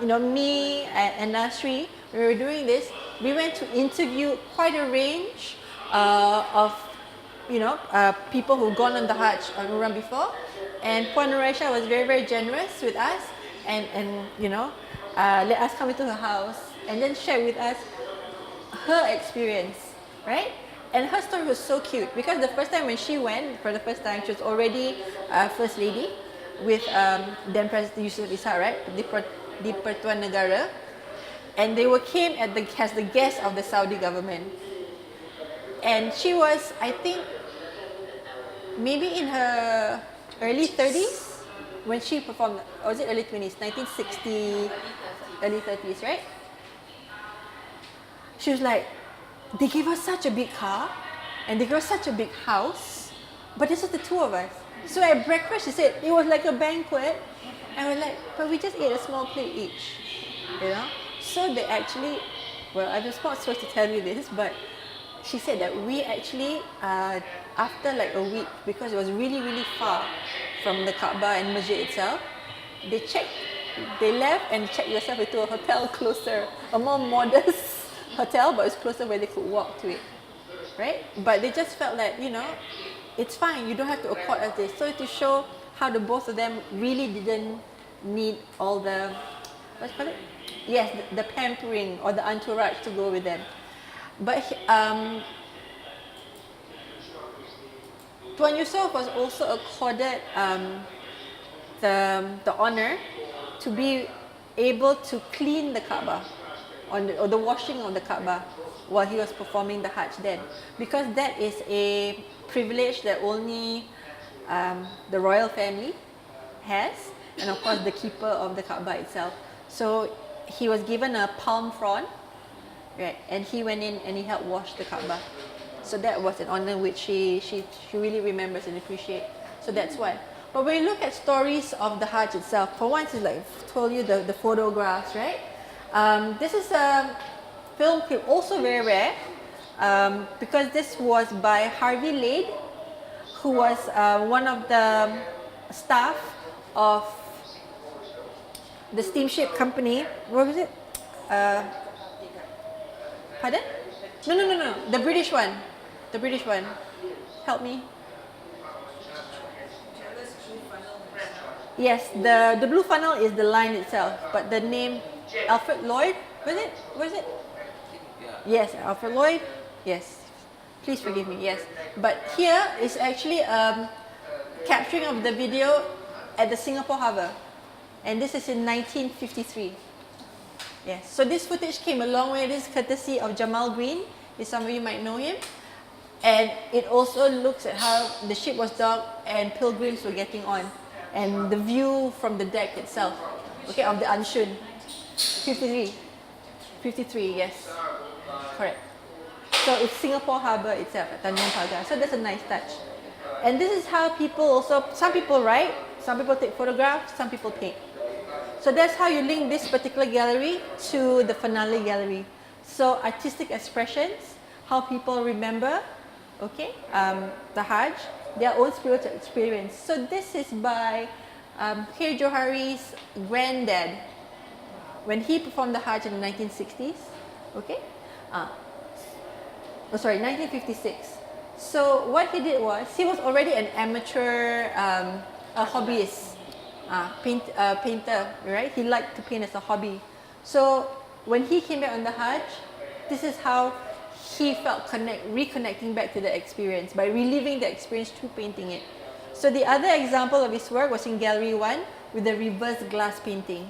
me and Nasri, when we were doing this, we went to interview quite a range of people who've gone on the Hajj or Umrah before, and Puan Nuraisha was very, very generous with us, and let us come into her house and then share with us her experience, right? And her story was so cute because the first time when she went, for the first time, she was already First Lady with then President Yusuf Ishak, right? Di Pertuan Negara, and they came as the guest of the Saudi government, and she was, I think, maybe in her early 30s when she performed, or was it early 20s, 1960, early 30s, right? She was like, they gave us such a big car and they gave us such a big house, but it's just the 2 of us. So at breakfast, she said, it was like a banquet, and we're like, but we just ate a small plate each, So they actually, well, I'm just not supposed to tell you this, but she said that we actually, after like a week, because it was really, really far from the Kaaba and Masjid itself, they left and checked themselves into a hotel closer, a more modest hotel, but it's closer where they could walk to it, right? But they just felt like, it's fine, you don't have to accord us this. So to show how the both of them really didn't need all the, what's it called? Yes, the pampering or the entourage to go with them. But Tuan Yusof was also accorded the honor to be able to clean the Kaaba or the washing of the Kaaba while he was performing the Hajj then, because that is a privilege that only the royal family has, and of course the keeper of the Kaaba itself. So he was given a palm frond, right, and he went in and he helped wash the Kaaba. So that was an honor which she really remembers and appreciates. So that's why. But when you look at stories of the Hajj itself, for once, it's like I told you the photographs, right? This is a film clip, also very rare, because this was by Harvey Lade, who was one of the staff of the steamship company. What was it? Pardon? No. The British one. The British one. Help me. Yes, the blue funnel is the line itself, but the name Alfred Lloyd, was it? Yes, Alfred Lloyd. Yes. Please forgive me. Yes. But here is actually capturing of the video at the Singapore Harbour, and this is in 1953. Yes. So this footage came a long way. This is courtesy of Jamal Green. If some of you might know him. And it also looks at how the ship was docked and pilgrims were getting on, and the view from the deck itself, okay, of the Anshun. 53, yes, correct. So it's Singapore Harbour itself at Tanjung Pagar. So that's a nice touch. And this is how people also, some people write, some people take photographs, some people paint. So that's how you link this particular gallery to the finale gallery. So artistic expressions, how people remember, okay, the Hajj, their own spiritual experience. So this is by Khair Johari's granddad when he performed the Hajj in the 1960s, okay? 1956. So what he did was, he was already an amateur a hobbyist, painter, right? He liked to paint as a hobby. So when he came back on the Hajj, this is how he felt reconnecting back to the experience by reliving the experience through painting it. So the other example of his work was in Gallery 1 with the reverse glass painting.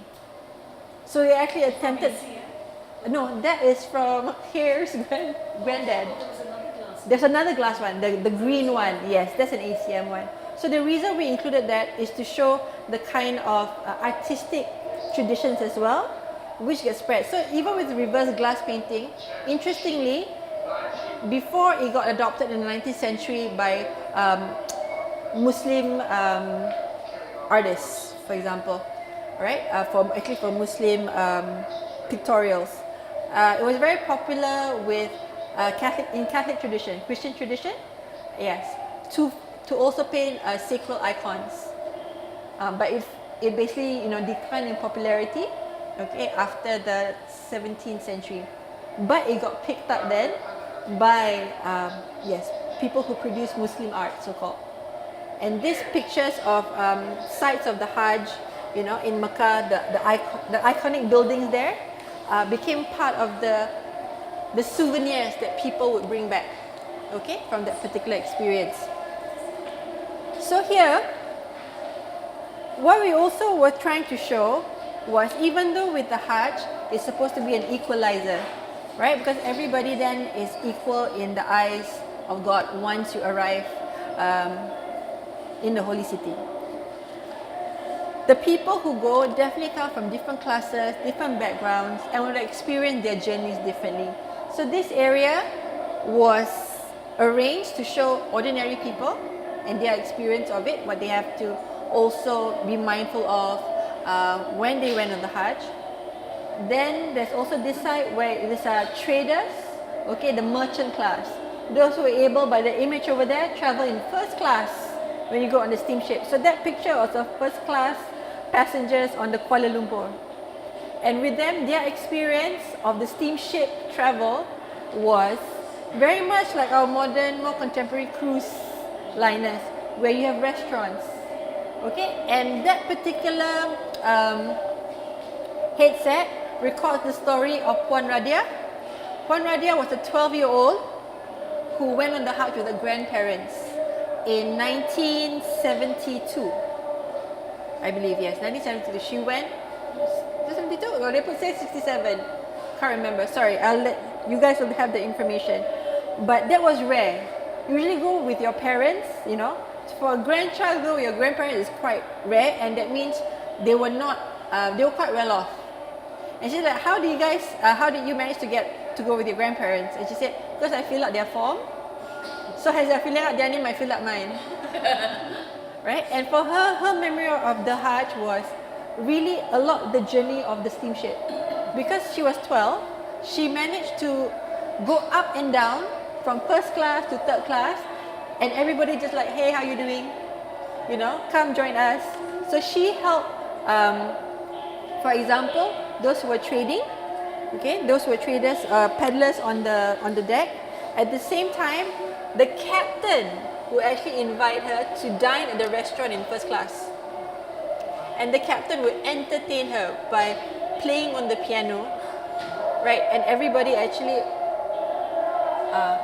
So he actually attempted... No, that is from Khair's granddad. There's another glass one, the green one. Yes, that's an ACM one. So the reason we included that is to show the kind of artistic traditions as well, which get spread. So even with reverse glass painting, interestingly, before it got adopted in the 19th century by Muslim artists, for example, right? For Muslim pictorials, it was very popular with Catholic tradition, Christian tradition, yes, to also paint sacral icons. But it basically declined in popularity, okay, after the 17th century. But it got picked up then by people who produce Muslim art, so-called. And these pictures of sites of the Hajj, in Makkah, the iconic buildings there, became part of the souvenirs that people would bring back, okay, from that particular experience. So here, what we also were trying to show was, even though with the Hajj, it's supposed to be an equalizer, right? Because everybody then is equal in the eyes of God once you arrive in the holy city. The people who go definitely come from different classes, different backgrounds, and will experience their journeys differently. So this area was arranged to show ordinary people and their experience of it, what they have to also be mindful of when they went on the Hajj. Then there's also this side where these are traders, okay, the merchant class. Those who are able, by the image over there, travel in first class when you go on the steamship. So that picture was of first class passengers on the Kuala Lumpur. And with them, their experience of the steamship travel was very much like our modern, more contemporary cruise liners, where you have restaurants, okay? And that particular headset records the story of Puan Radia. Puan Radia was a 12-year-old who went on the Hajj with her grandparents in 1972. I believe, yes, 1972. She went, 72? Or they put say 67. Can't remember. Sorry, I'll let you guys will have the information. But that was rare. Usually go with your parents, For a grandchild, go with your grandparents is quite rare, and that means they were quite well off. And she's like, how did you manage to go with your grandparents? And she said, because I fill out their form. So as I fill out their name, I fill out mine. Right? And for her memory of the Hajj was really a lot the journey of the steamship. Because she was 12, she managed to go up and down from first class to third class, and everybody just like, hey, how you doing? Come join us. So she helped, for example, those who were trading, okay, those who were traders, peddlers on the deck. At the same time, the captain would actually invite her to dine at the restaurant in first class. And the captain would entertain her by playing on the piano, right? And everybody actually,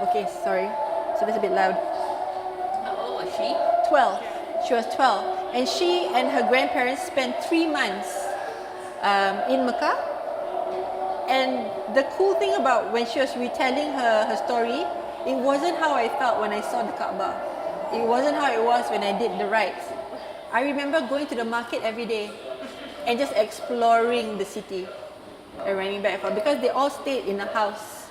okay, sorry. So that's a bit loud. How old was she? 12. She was 12. And she and her grandparents spent 3 months in Makkah. And the cool thing about when she was retelling her story, it wasn't how I felt when I saw the Kaaba. It wasn't how it was when I did the rites. I remember going to the market every day and just exploring the city and running back and forth, because they all stayed in a house,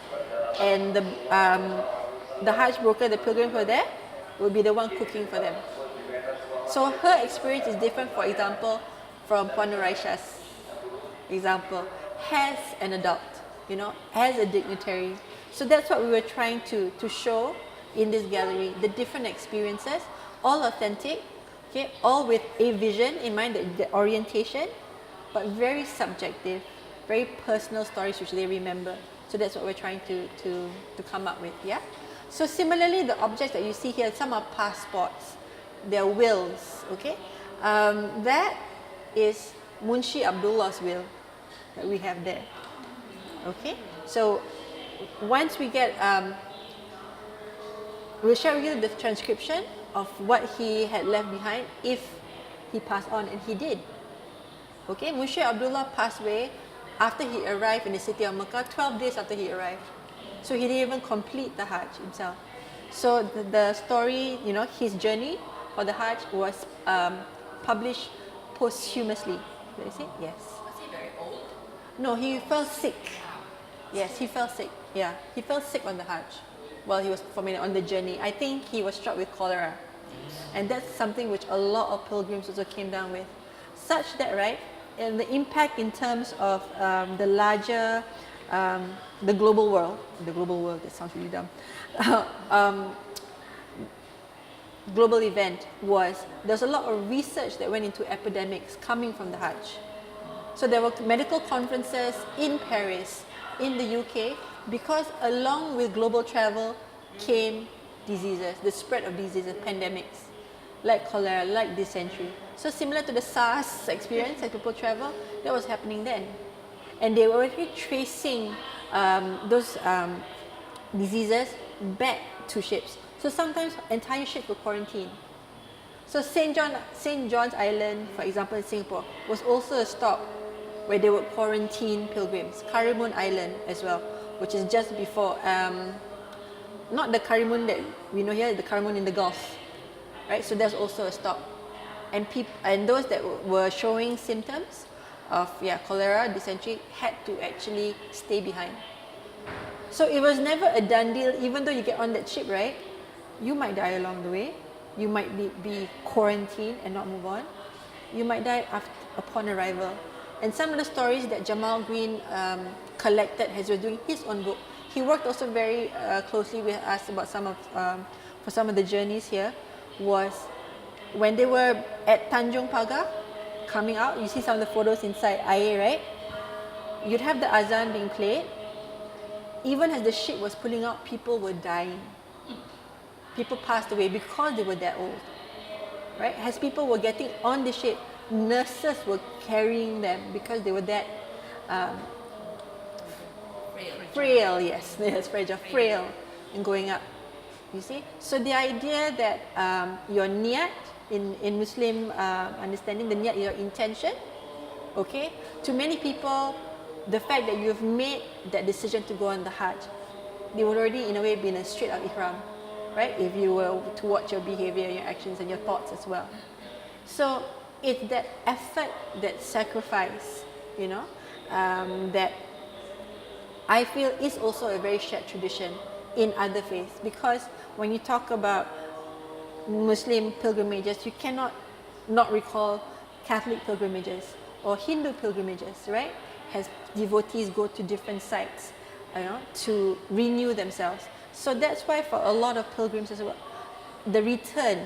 and the Hajj broker, the pilgrims were there, would be the one cooking for them. So her experience is different, for example, from Puan Nur Aisha's example, as an adult, as a dignitary. So that's what we were trying to show in this gallery, the different experiences, all authentic, okay, all with a vision in mind, the orientation, but very subjective, very personal stories which they remember. So that's what we're trying to come up with, yeah? So similarly, the objects that you see here, some are passports, they're wills, okay? That is Munshi Abdullah's will that we have there, okay? So once we get, we'll share with you the transcription of what he had left behind if he passed on, and he did. Okay, Munshi Abdullah passed away after he arrived in the city of Makkah, 12 days after he arrived. So he didn't even complete the Hajj himself. So the story, his journey for the Hajj was published posthumously. Did I say? Yes. Was he very old? No, he fell sick. Yes, he fell sick. Yeah, he fell sick on the Hajj while he was on the journey. I think he was struck with cholera. And that's something which a lot of pilgrims also came down with. Such that, right, and the impact in terms of the larger, the global world, that sounds really dumb, global event was, there's a lot of research that went into epidemics coming from the Hajj. So there were medical conferences in Paris, in the UK, because along with global travel came diseases, the spread of diseases, pandemics, like cholera, like dysentery. So similar to the SARS experience as people travel, that was happening then. And they were already tracing those diseases back to ships. So sometimes entire ships were quarantined. So St. John's Island, for example, in Singapore, was also a stop where they would quarantine pilgrims. Karimun Island as well, which is just before, not the Karimun that we know here, the Karimun in the Gulf, right? So there's also a stop. And those that were showing symptoms of cholera, dysentery, had to actually stay behind. So it was never a done deal, even though you get on that ship, right? You might die along the way. You might be quarantined and not move on. You might die upon arrival. And some of the stories that Jamal Green collected as he was doing his own book, he worked also very closely with us about for some of the journeys here, was when they were at Tanjung Pagar, coming out, you see some of the photos inside air, right? You'd have the azan being played. Even as the ship was pulling out, people were dying. People passed away because they were that old, right? As people were getting on the ship, nurses were carrying them because they were that frail, yes, fragile, frail, and going up. You see? So the idea that your niyat, in Muslim understanding, the niyat is your intention, okay? To many people, the fact that you've made that decision to go on the Hajj, they would already in a way be in a straight up ihram, right? If you were to watch your behavior, your actions and your thoughts as well. So it's that effort, that sacrifice, that I feel is also a very shared tradition in other faiths, because when you talk about Muslim pilgrimages, you cannot not recall Catholic pilgrimages or Hindu pilgrimages, right? As devotees go to different sites, to renew themselves. So that's why for a lot of pilgrims as well, the return,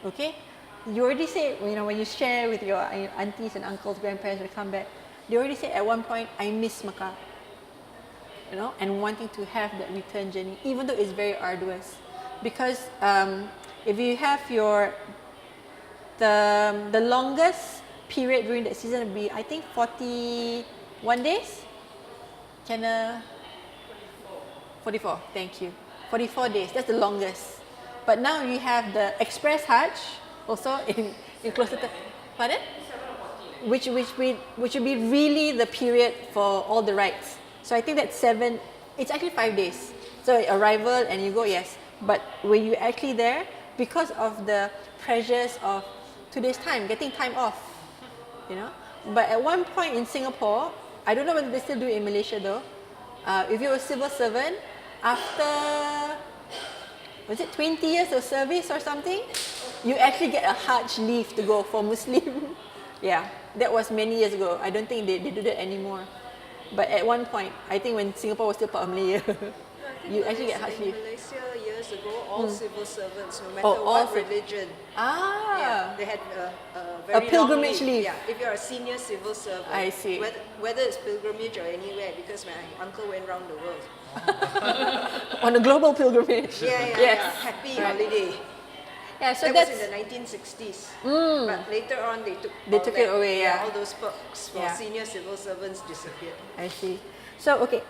okay? You already say, when you share with your aunties and uncles, grandparents when they come back, they already say at one point, I miss Makkah, and wanting to have that return journey, even though it's very arduous. Because if you have the longest period during that season would be, I think, 41 days? 44, thank you. 44 days, that's the longest. But now you have the Express Hajj, also in closer to, pardon? Which would be really the period for all the rites. So I think that's 7, it's actually 5 days. So arrival and you go, yes. But when you're actually there, because of the pressures of today's time, getting time off, But at one point in Singapore, I don't know whether they still do it in Malaysia though, if you're a civil servant, after, was it 20 years of service or something, you actually get a Hajj leave to go for Muslim Yeah, that was many years ago. I don't think they do that anymore. But at one point, I think when Singapore was still part of Malaya, you actually get Hajj in leave. Malaysia years ago, all civil servants, no matter Oh, all what civ- religion, Ah, they had a very pilgrimage long leave. Yeah, if you're a senior civil servant, I see. Whether it's pilgrimage or anywhere, because my uncle went round the world. on a global pilgrimage. Yes. Happy Right. holiday. Yeah, so That was that's in the 1960s. But later on, they took it away, yeah. all those perks for Yeah. senior civil servants disappeared. I see. So, okay,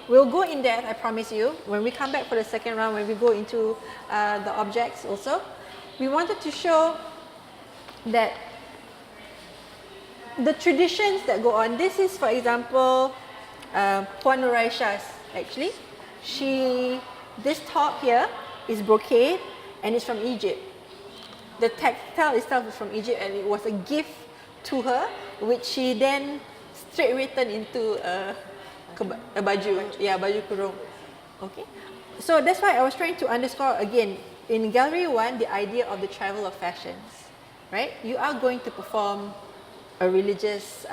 we'll go in depth, I promise you. When we come back for the second round, when we go into the objects also, we wanted to show that the traditions that go on. This is, for example, Puan Nuraisha's actually. This top here is brocade and it's from Egypt. The textile itself is from Egypt and it was a gift to her, which she then straight away turned into a baju. Yeah, baju kurung. Okay. So that's why I was trying to underscore again, in Gallery 1, the idea of the travel of fashions, right? You are going to perform a religious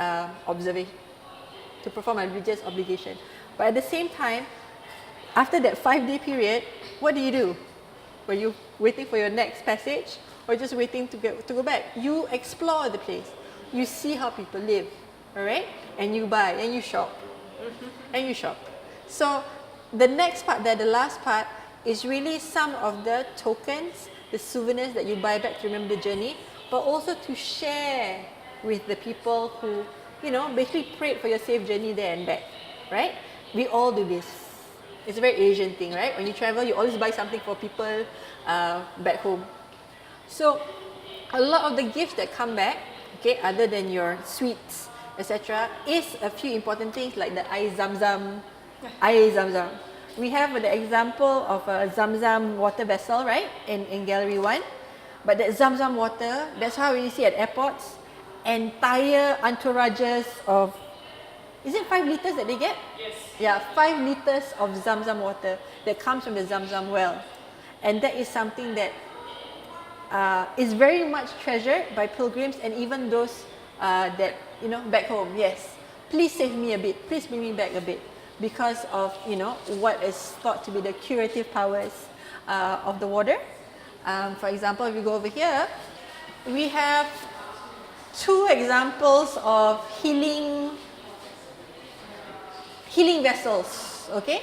observation, to perform a religious obligation. But at the same time, after that 5-day period, what do? Were you waiting for your next passage or just waiting to go back? You explore the place. You see how people live, all right? And you buy and you shop. And you shop. So the next part there, the last part, is really some of the tokens, the souvenirs that you buy back to remember the journey, but also to share with the people who, basically prayed for your safe journey there and back, right? We all do this. It's a very Asian thing, right? When you travel, you always buy something for people back home. So a lot of the gifts that come back, okay, other than your sweets, etc., is a few important things like the air Zamzam. We have the example of a Zamzam water vessel, right, in Gallery 1. But that Zamzam water, that's how we see at airports, entire entourages of, is it 5 liters that they get? Yes. Yeah, 5 liters of Zamzam water that comes from the Zamzam well. And that is something that is very much treasured by pilgrims and even those that, back home. Yes, please save me a bit, please bring me back a bit, because of, what is thought to be the curative powers of the water. For example, if we go over here, we have 2 examples of healing vessels, okay?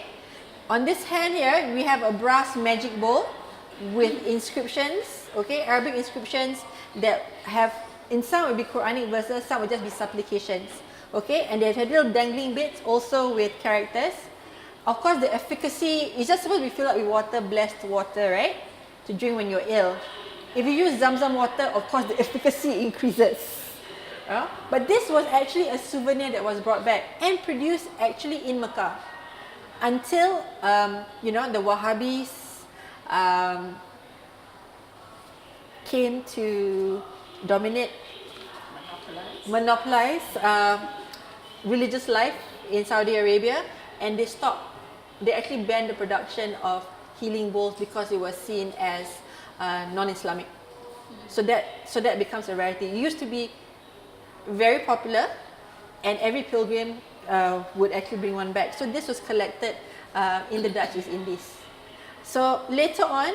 On this hand here, we have a brass magic bowl with inscriptions, okay? Arabic inscriptions that have, in some will be Quranic verses, some will just be supplications, okay? And they have little dangling bits also with characters. Of course, the efficacy is just supposed to be filled up with water, blessed water, right? To drink when you're ill. If you use Zamzam water, of course, the efficacy increases. But this was actually a souvenir that was brought back and produced actually in Makkah until the Wahhabis came to dominate, monopolize religious life in Saudi Arabia, and they stopped. They actually banned the production of healing bowls because it was seen as non-Islamic. So that becomes a rarity. It used to be very popular, and every pilgrim would actually bring one back. So this was collected in the Dutch East Indies. So later on,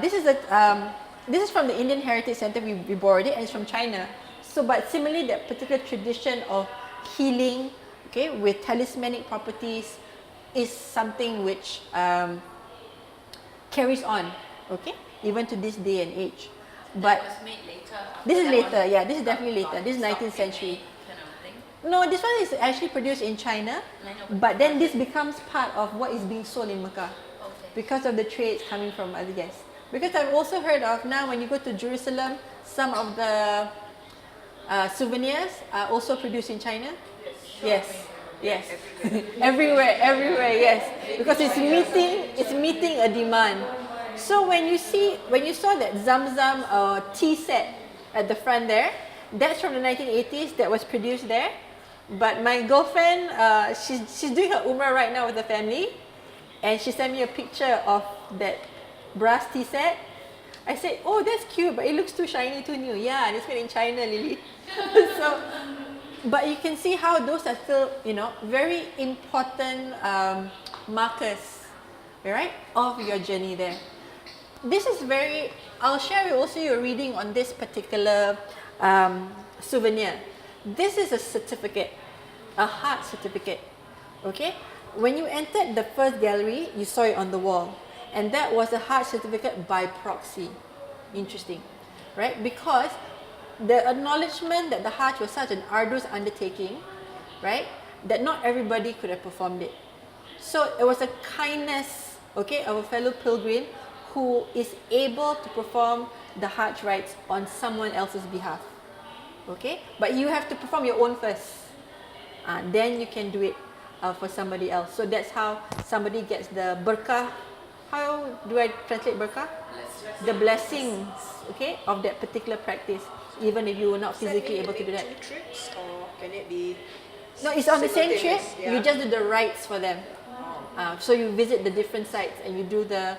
this is from the Indian Heritage Center. We borrowed it, and it's from China. So, but similarly, that particular tradition of healing, okay, with talismanic properties, is something which carries on, okay, even to this day and age. But That was made later. this is That later, one yeah, this is got- definitely later. got This is stopped 19th being century. made kind of thing. No, this one is actually produced in China, I know, but then this becomes part of what is being sold in Makkah Okay. because of the trades coming from other guests. Because I've also heard of now when you go to Jerusalem, some of the souvenirs are also produced in China. Yes, yes, everywhere, yes, because it's meeting a demand. So when you saw that Zamzam tea set at the front there, that's from the 1980s. That was produced there. But my girlfriend, she's doing her Umrah right now with the family, and she sent me a picture of that brass tea set. I said, oh, that's cute, but it looks too shiny, too new. Yeah, and it's made in China, Lily. So, but you can see how those are still, you know, very important markers, right, of your journey there. This is very, I'll share also your reading on this particular souvenir. This is a certificate, a heart certificate, okay? When you entered the first gallery, you saw it on the wall. And that was a heart certificate by proxy. Interesting, right? Because the acknowledgement that the Hajj was such an arduous undertaking, right? That not everybody could have performed it. So it was a kindness, okay, of a fellow pilgrim who is able to perform the Hajj rites on someone else's behalf. Okay? But you have to perform your own first. Then you can do it for somebody else. So that's how somebody gets the berkah. How do I translate berkah? The blessings, okay, of that particular practice, even if you were not physically able to do that. 2 trips, or can it be? No, it's on the same trip. simultaneous? Yeah. You just do the rites for them. So you visit the different sites and you do the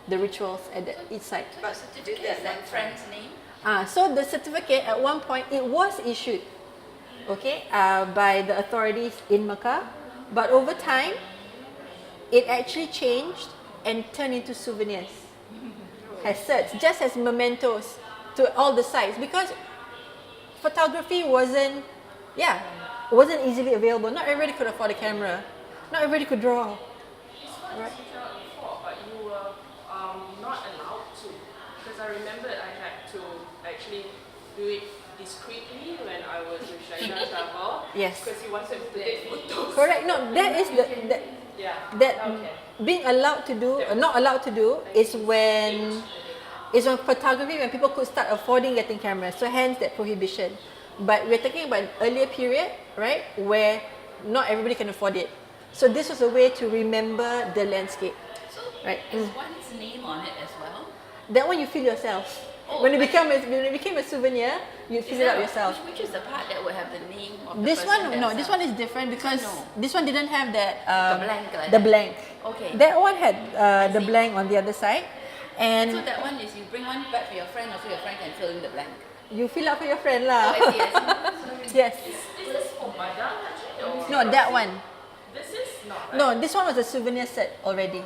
rituals at each site. But did Is that that one friend's name? So the certificate at one point it was issued, okay, by the authorities in Makkah, but over time, it actually changed and turned into souvenirs, as such, just as mementos to all the sites, because photography wasn't easily available. Not everybody could afford a camera. Not everybody could draw. Right. Before, but you were not allowed to, because I remember I had to actually do it discreetly when I was with Shaina travel. Yes. Because he wanted to take photos. Correct. No, that is Yeah. that Okay. being allowed to do, not allowed to do, is when photography when people could start affording getting cameras. So hence that prohibition. But we're talking about an earlier period, right, where not everybody can afford it. So this was a way to remember the landscape, So right? is one's name on it as well? That one you feel yourself. Oh, When it like- became a souvenir, you Is fill it that up yourself. Which is the part that would have the name of the This person one, no, this one themselves? is different because No. this one didn't have that The blank like the that. blank. Okay. That one had the see. blank on the other side, and So that one is you bring one back for your friend, also your friend can fill in the blank. you fill up for your friend Oh, lah. I see, I see. Yes. Is this for Badang actually? Or No, that one. This is not. Right? No, this one was a souvenir set already.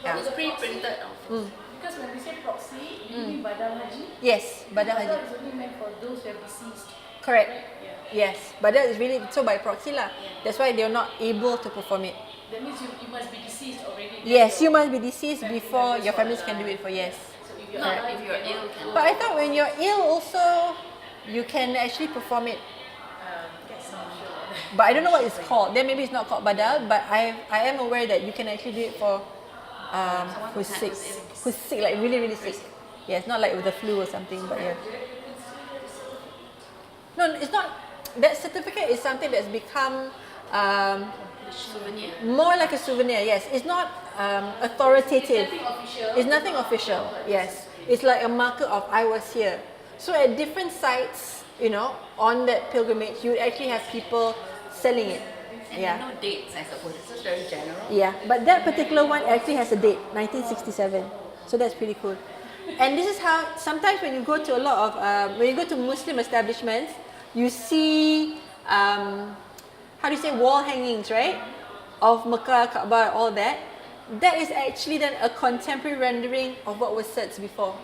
Yeah. It's pre-printed also. Because when we say proxy, you mean Badal Haji? Yes, Badal Badal Haji. is only meant for those who have deceased. Correct. Yeah. Yes, but that is really so by proxy lah. That's why they're not able to perform it. That means you must be deceased already. Yes, you must be deceased before your families can do it for yes. So if you're Not alive, if you're ill. Can But I thought when you're ill also, you can actually perform it. But I don't know what it's called. Then maybe it's not called badal, but I am aware that you can actually do it for who's sick, like really really sick. Yes, not like with the flu or something, but yeah. No, it's not. That certificate is something that's become souvenir. more like a souvenir. Yes, it's not authoritative. nothing official. It's nothing official. Yes, it's like a marker of I was here. So at different sites, you know, on that pilgrimage, you would actually have people selling it. And Yeah. there are no dates, I suppose. It's just very general. Yeah, but that particular one actually has a date, 1967. So that's pretty cool. And this is how sometimes when you go to a lot of when you go to Muslim establishments, you see how do you say wall hangings, right? Of Makkah, Kaabah, all that. That is actually then a contemporary rendering of what was sets before.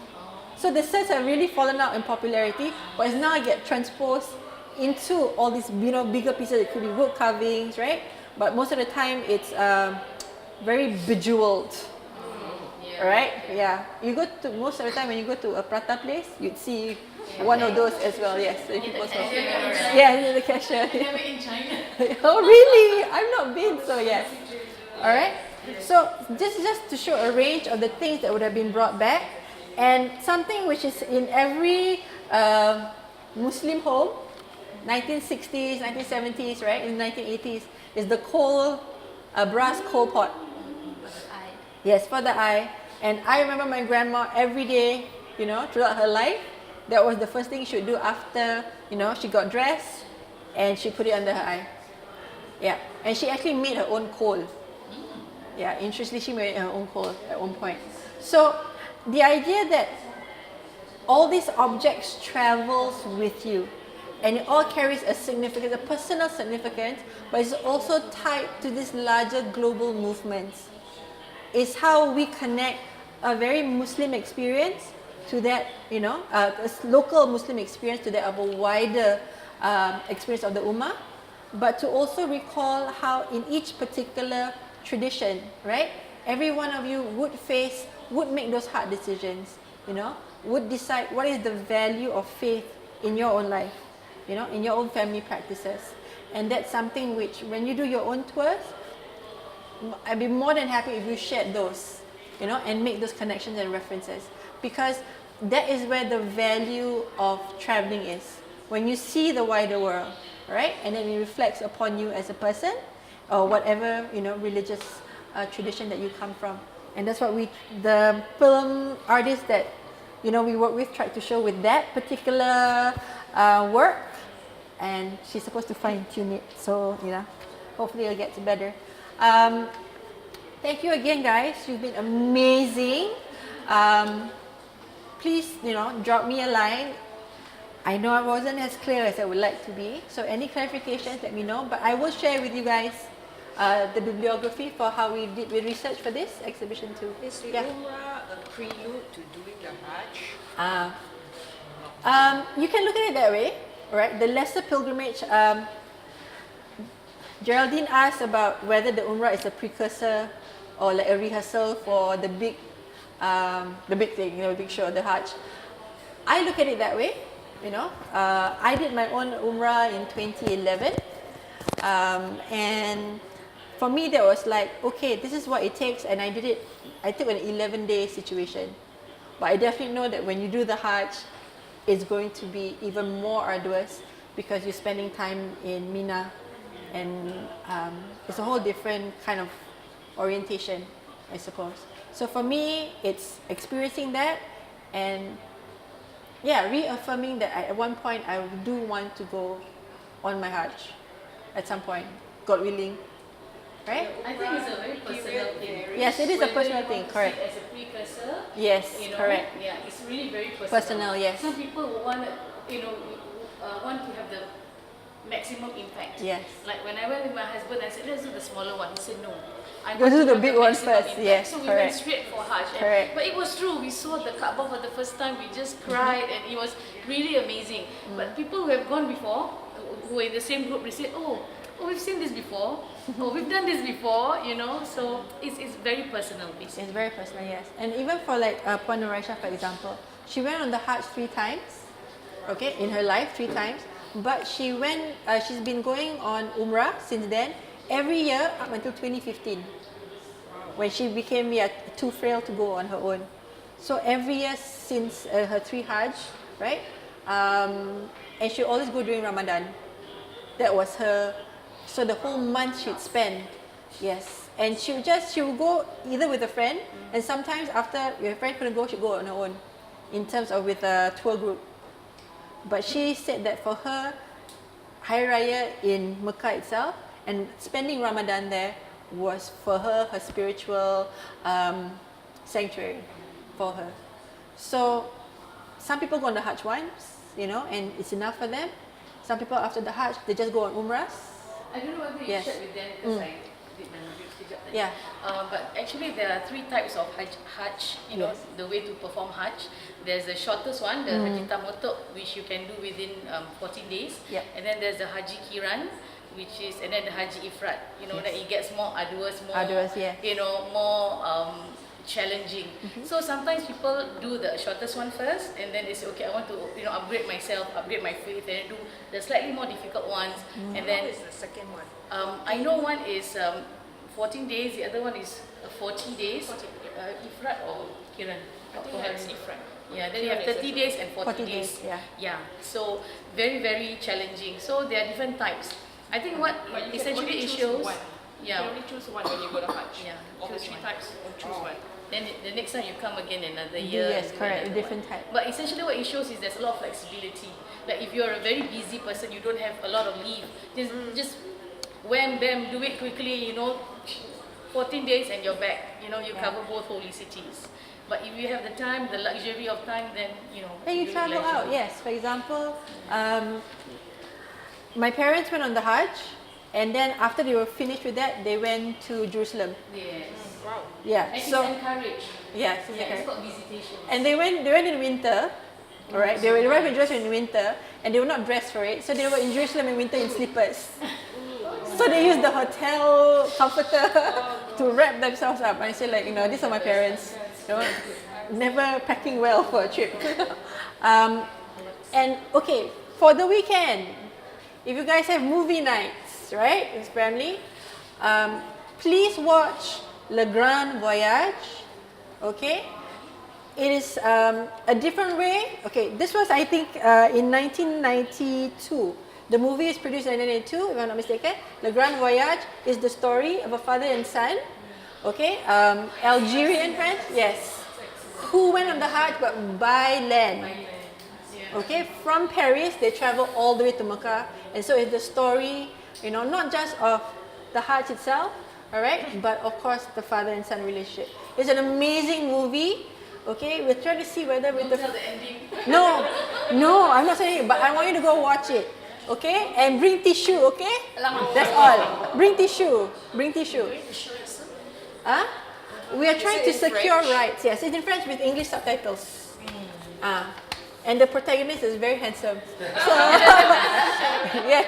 So the sets have really fallen out in popularity, but it's now get transposed into all these, you know, bigger pieces. It could be wood carvings, right? But most of the time, it's very bejeweled, right? Yeah. You go to most of the time when you go to a prata place, you'd see one of those as well. Yes. So people saw. Yeah, the cashier. Never in China. Oh really? I've not been, so yes. All right. So this is just to show a range of the things that would have been brought back, and something which is in every Muslim home, 1960s, 1970s, right, in 1980s, is the coal, brass coal pot. Yes, for the eye. And I remember my grandma every day, you know, throughout her life, that was the first thing she would do after, you know, she got dressed, and she put it under her eye. Yeah, and she actually made her own coal. Yeah, interestingly, she made her own coal at one point. So the idea that all these objects travels with you, and it all carries a significance, a personal significance, but it's also tied to this larger global movements. Is how we connect a very Muslim experience to that, a local Muslim experience to that of a wider experience of the Ummah, but to also recall how in each particular tradition, right, every one of you would make those hard decisions, would decide what is the value of faith in your own life, in your own family practices. And that's something which, when you do your own tours, I'd be more than happy if you shared those, and make those connections and references, because that is where the value of traveling is. When you see the wider world, right, and then it reflects upon you as a person, or whatever religious tradition that you come from. And that's what the film artists that we work with tried to show with that particular work, and she's supposed to fine tune it. So hopefully it'll get better. Thank you again, guys. You've been amazing. Please, drop me a line. I know I wasn't as clear as I would like to be, so any clarifications, let me know. But I will share with you guys the bibliography for how we did the research for this exhibition too. Is the Umrah a prelude to doing the Hajj? You can look at it that way, right? The lesser pilgrimage. Geraldine asked about whether the Umrah is a precursor or like a rehearsal for the big thing, the big show, the Hajj. I look at it that way. I did my own Umrah in 2011, and for me that was like, okay, this is what it takes, and I did it. I took an 11-day situation, but I definitely know that when you do the Hajj, it's going to be even more arduous because you're spending time in Mina, and it's a whole different kind of orientation, I suppose. So for me, it's experiencing that and reaffirming that at one point I do want to go on my Hajj at some point, God willing, right? I think it's a very personal thing. Yes, it is a personal thing, correct. As a precursor. Yes, correct. Yeah, it's really very personal. Personal, yes. Some people want to have the maximum impact. Yes. Like when I went with my husband, I said, let's do the smaller one. He said, no. I Go want do to the have big one maximum first. impact. Yes, So we correct. went straight for Hajj. Correct. But it was true. We saw the Kaaba for the first time. We just cried, and it was really amazing. But people who have gone before, who were in the same group, they said, oh, we've seen this before. Oh, we've done this before, So it's very personal, basically. It's very personal, yes. And even for like Puan Nuraisha, for example, she went on the Hajj 3 times, okay, in her life 3 times. But she's been going on Umrah since then, every year up until 2015, when she became too frail to go on her own. So every year since her 3 Hajj, right? And she always go during Ramadan. That was her. So the whole month she'd spend, yes. And she would go either with a friend, and sometimes after your friend couldn't go, she'd go on her own, in terms of with a tour group. But she said that for her, Hari Raya in Makkah itself and spending Ramadan there was for her spiritual sanctuary for her. So some people go on the Hajj once, and it's enough for them. Some people after the Hajj, they just go on Umrahs. I don't know whether you Yes. shared with them because I did my review sekejap tadi. Yeah. But actually there are 3 types of Hajj, Yes. the way to perform Hajj. There's the shortest one, the Haji Tamattu, which you can do within 14 days. Yeah. And then there's the Haji Kiran, and then the Haji Ifrat. That it gets more arduous, more challenging. So sometimes people do the shortest one first, and then they say, okay, I want to upgrade myself, upgrade my faith, and then do the slightly more difficult ones. And then What is the second one? I know one is 14 days, the other one is 40 days. Ifrat or Kiran? I think that's Ifrat. Yeah, then you have 30 days and 40 days. yeah. So very, very challenging. So there are different types. I think what But you can essentially only it choose shows. one. You Yeah. can only choose one when you go to Hajj. Yeah, Of the choose 3 one. types, choose one. Then the next time you come again another year. Yes, and do correct, a another different one. type. But essentially what it shows is there's a lot of flexibility. Like if you're a very busy person, you don't have a lot of leave. Just wham bam, do it quickly, 14 days and you're back. You cover both holy cities. But if you have the time, the luxury of time, then Then you do it travel out, leisurely. yes. For example, my parents went on the Hajj, and then after they were finished with that, they went to Jerusalem. Yes. Yeah. And So it's encouraged. yes, Yeah, it's called visitation. and they went in winter. All right, they arrived in Jerusalem in winter, and they were not dressed for it, so they were in Jerusalem in winter in slippers. So they used the hotel comforter to wrap themselves up. I say like, these are my parents. Never packing well for a trip. And okay, for the weekend, if you guys have movie nights, right, with family, please watch Le Grand Voyage. Okay, it is a different way. Okay, this was I think in 1992. The movie is produced in 1992, if I'm not mistaken. Le Grand Voyage is the story of a father and son. Okay, Algerian French, yes, who went on the Hajj but by land. Okay, from Paris they travel all the way to Makkah, and so it's the story, not just of the Hajj itself, all right, but of course the father and son relationship. It's an amazing movie. Okay, we're trying to see whether with the ending. no, I'm not saying it, but I want you to go watch it. Okay, and bring tissue. Okay, that's all. Bring tissue. Huh? We are trying to secure rights. Yes, it's in French with English subtitles. And the protagonist is very handsome. So, yes.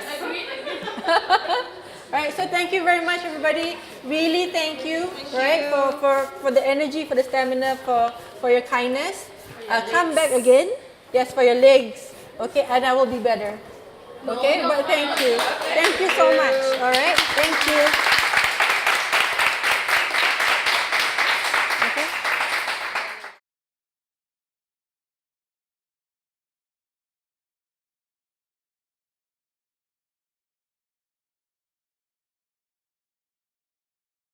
Right, so thank you very much, everybody. Really, thank you, for the energy, for the stamina, for your kindness. Come back again. Yes, for your legs. Okay, and I will be better. Okay, but thank you. Thank you so much. All right, thank you.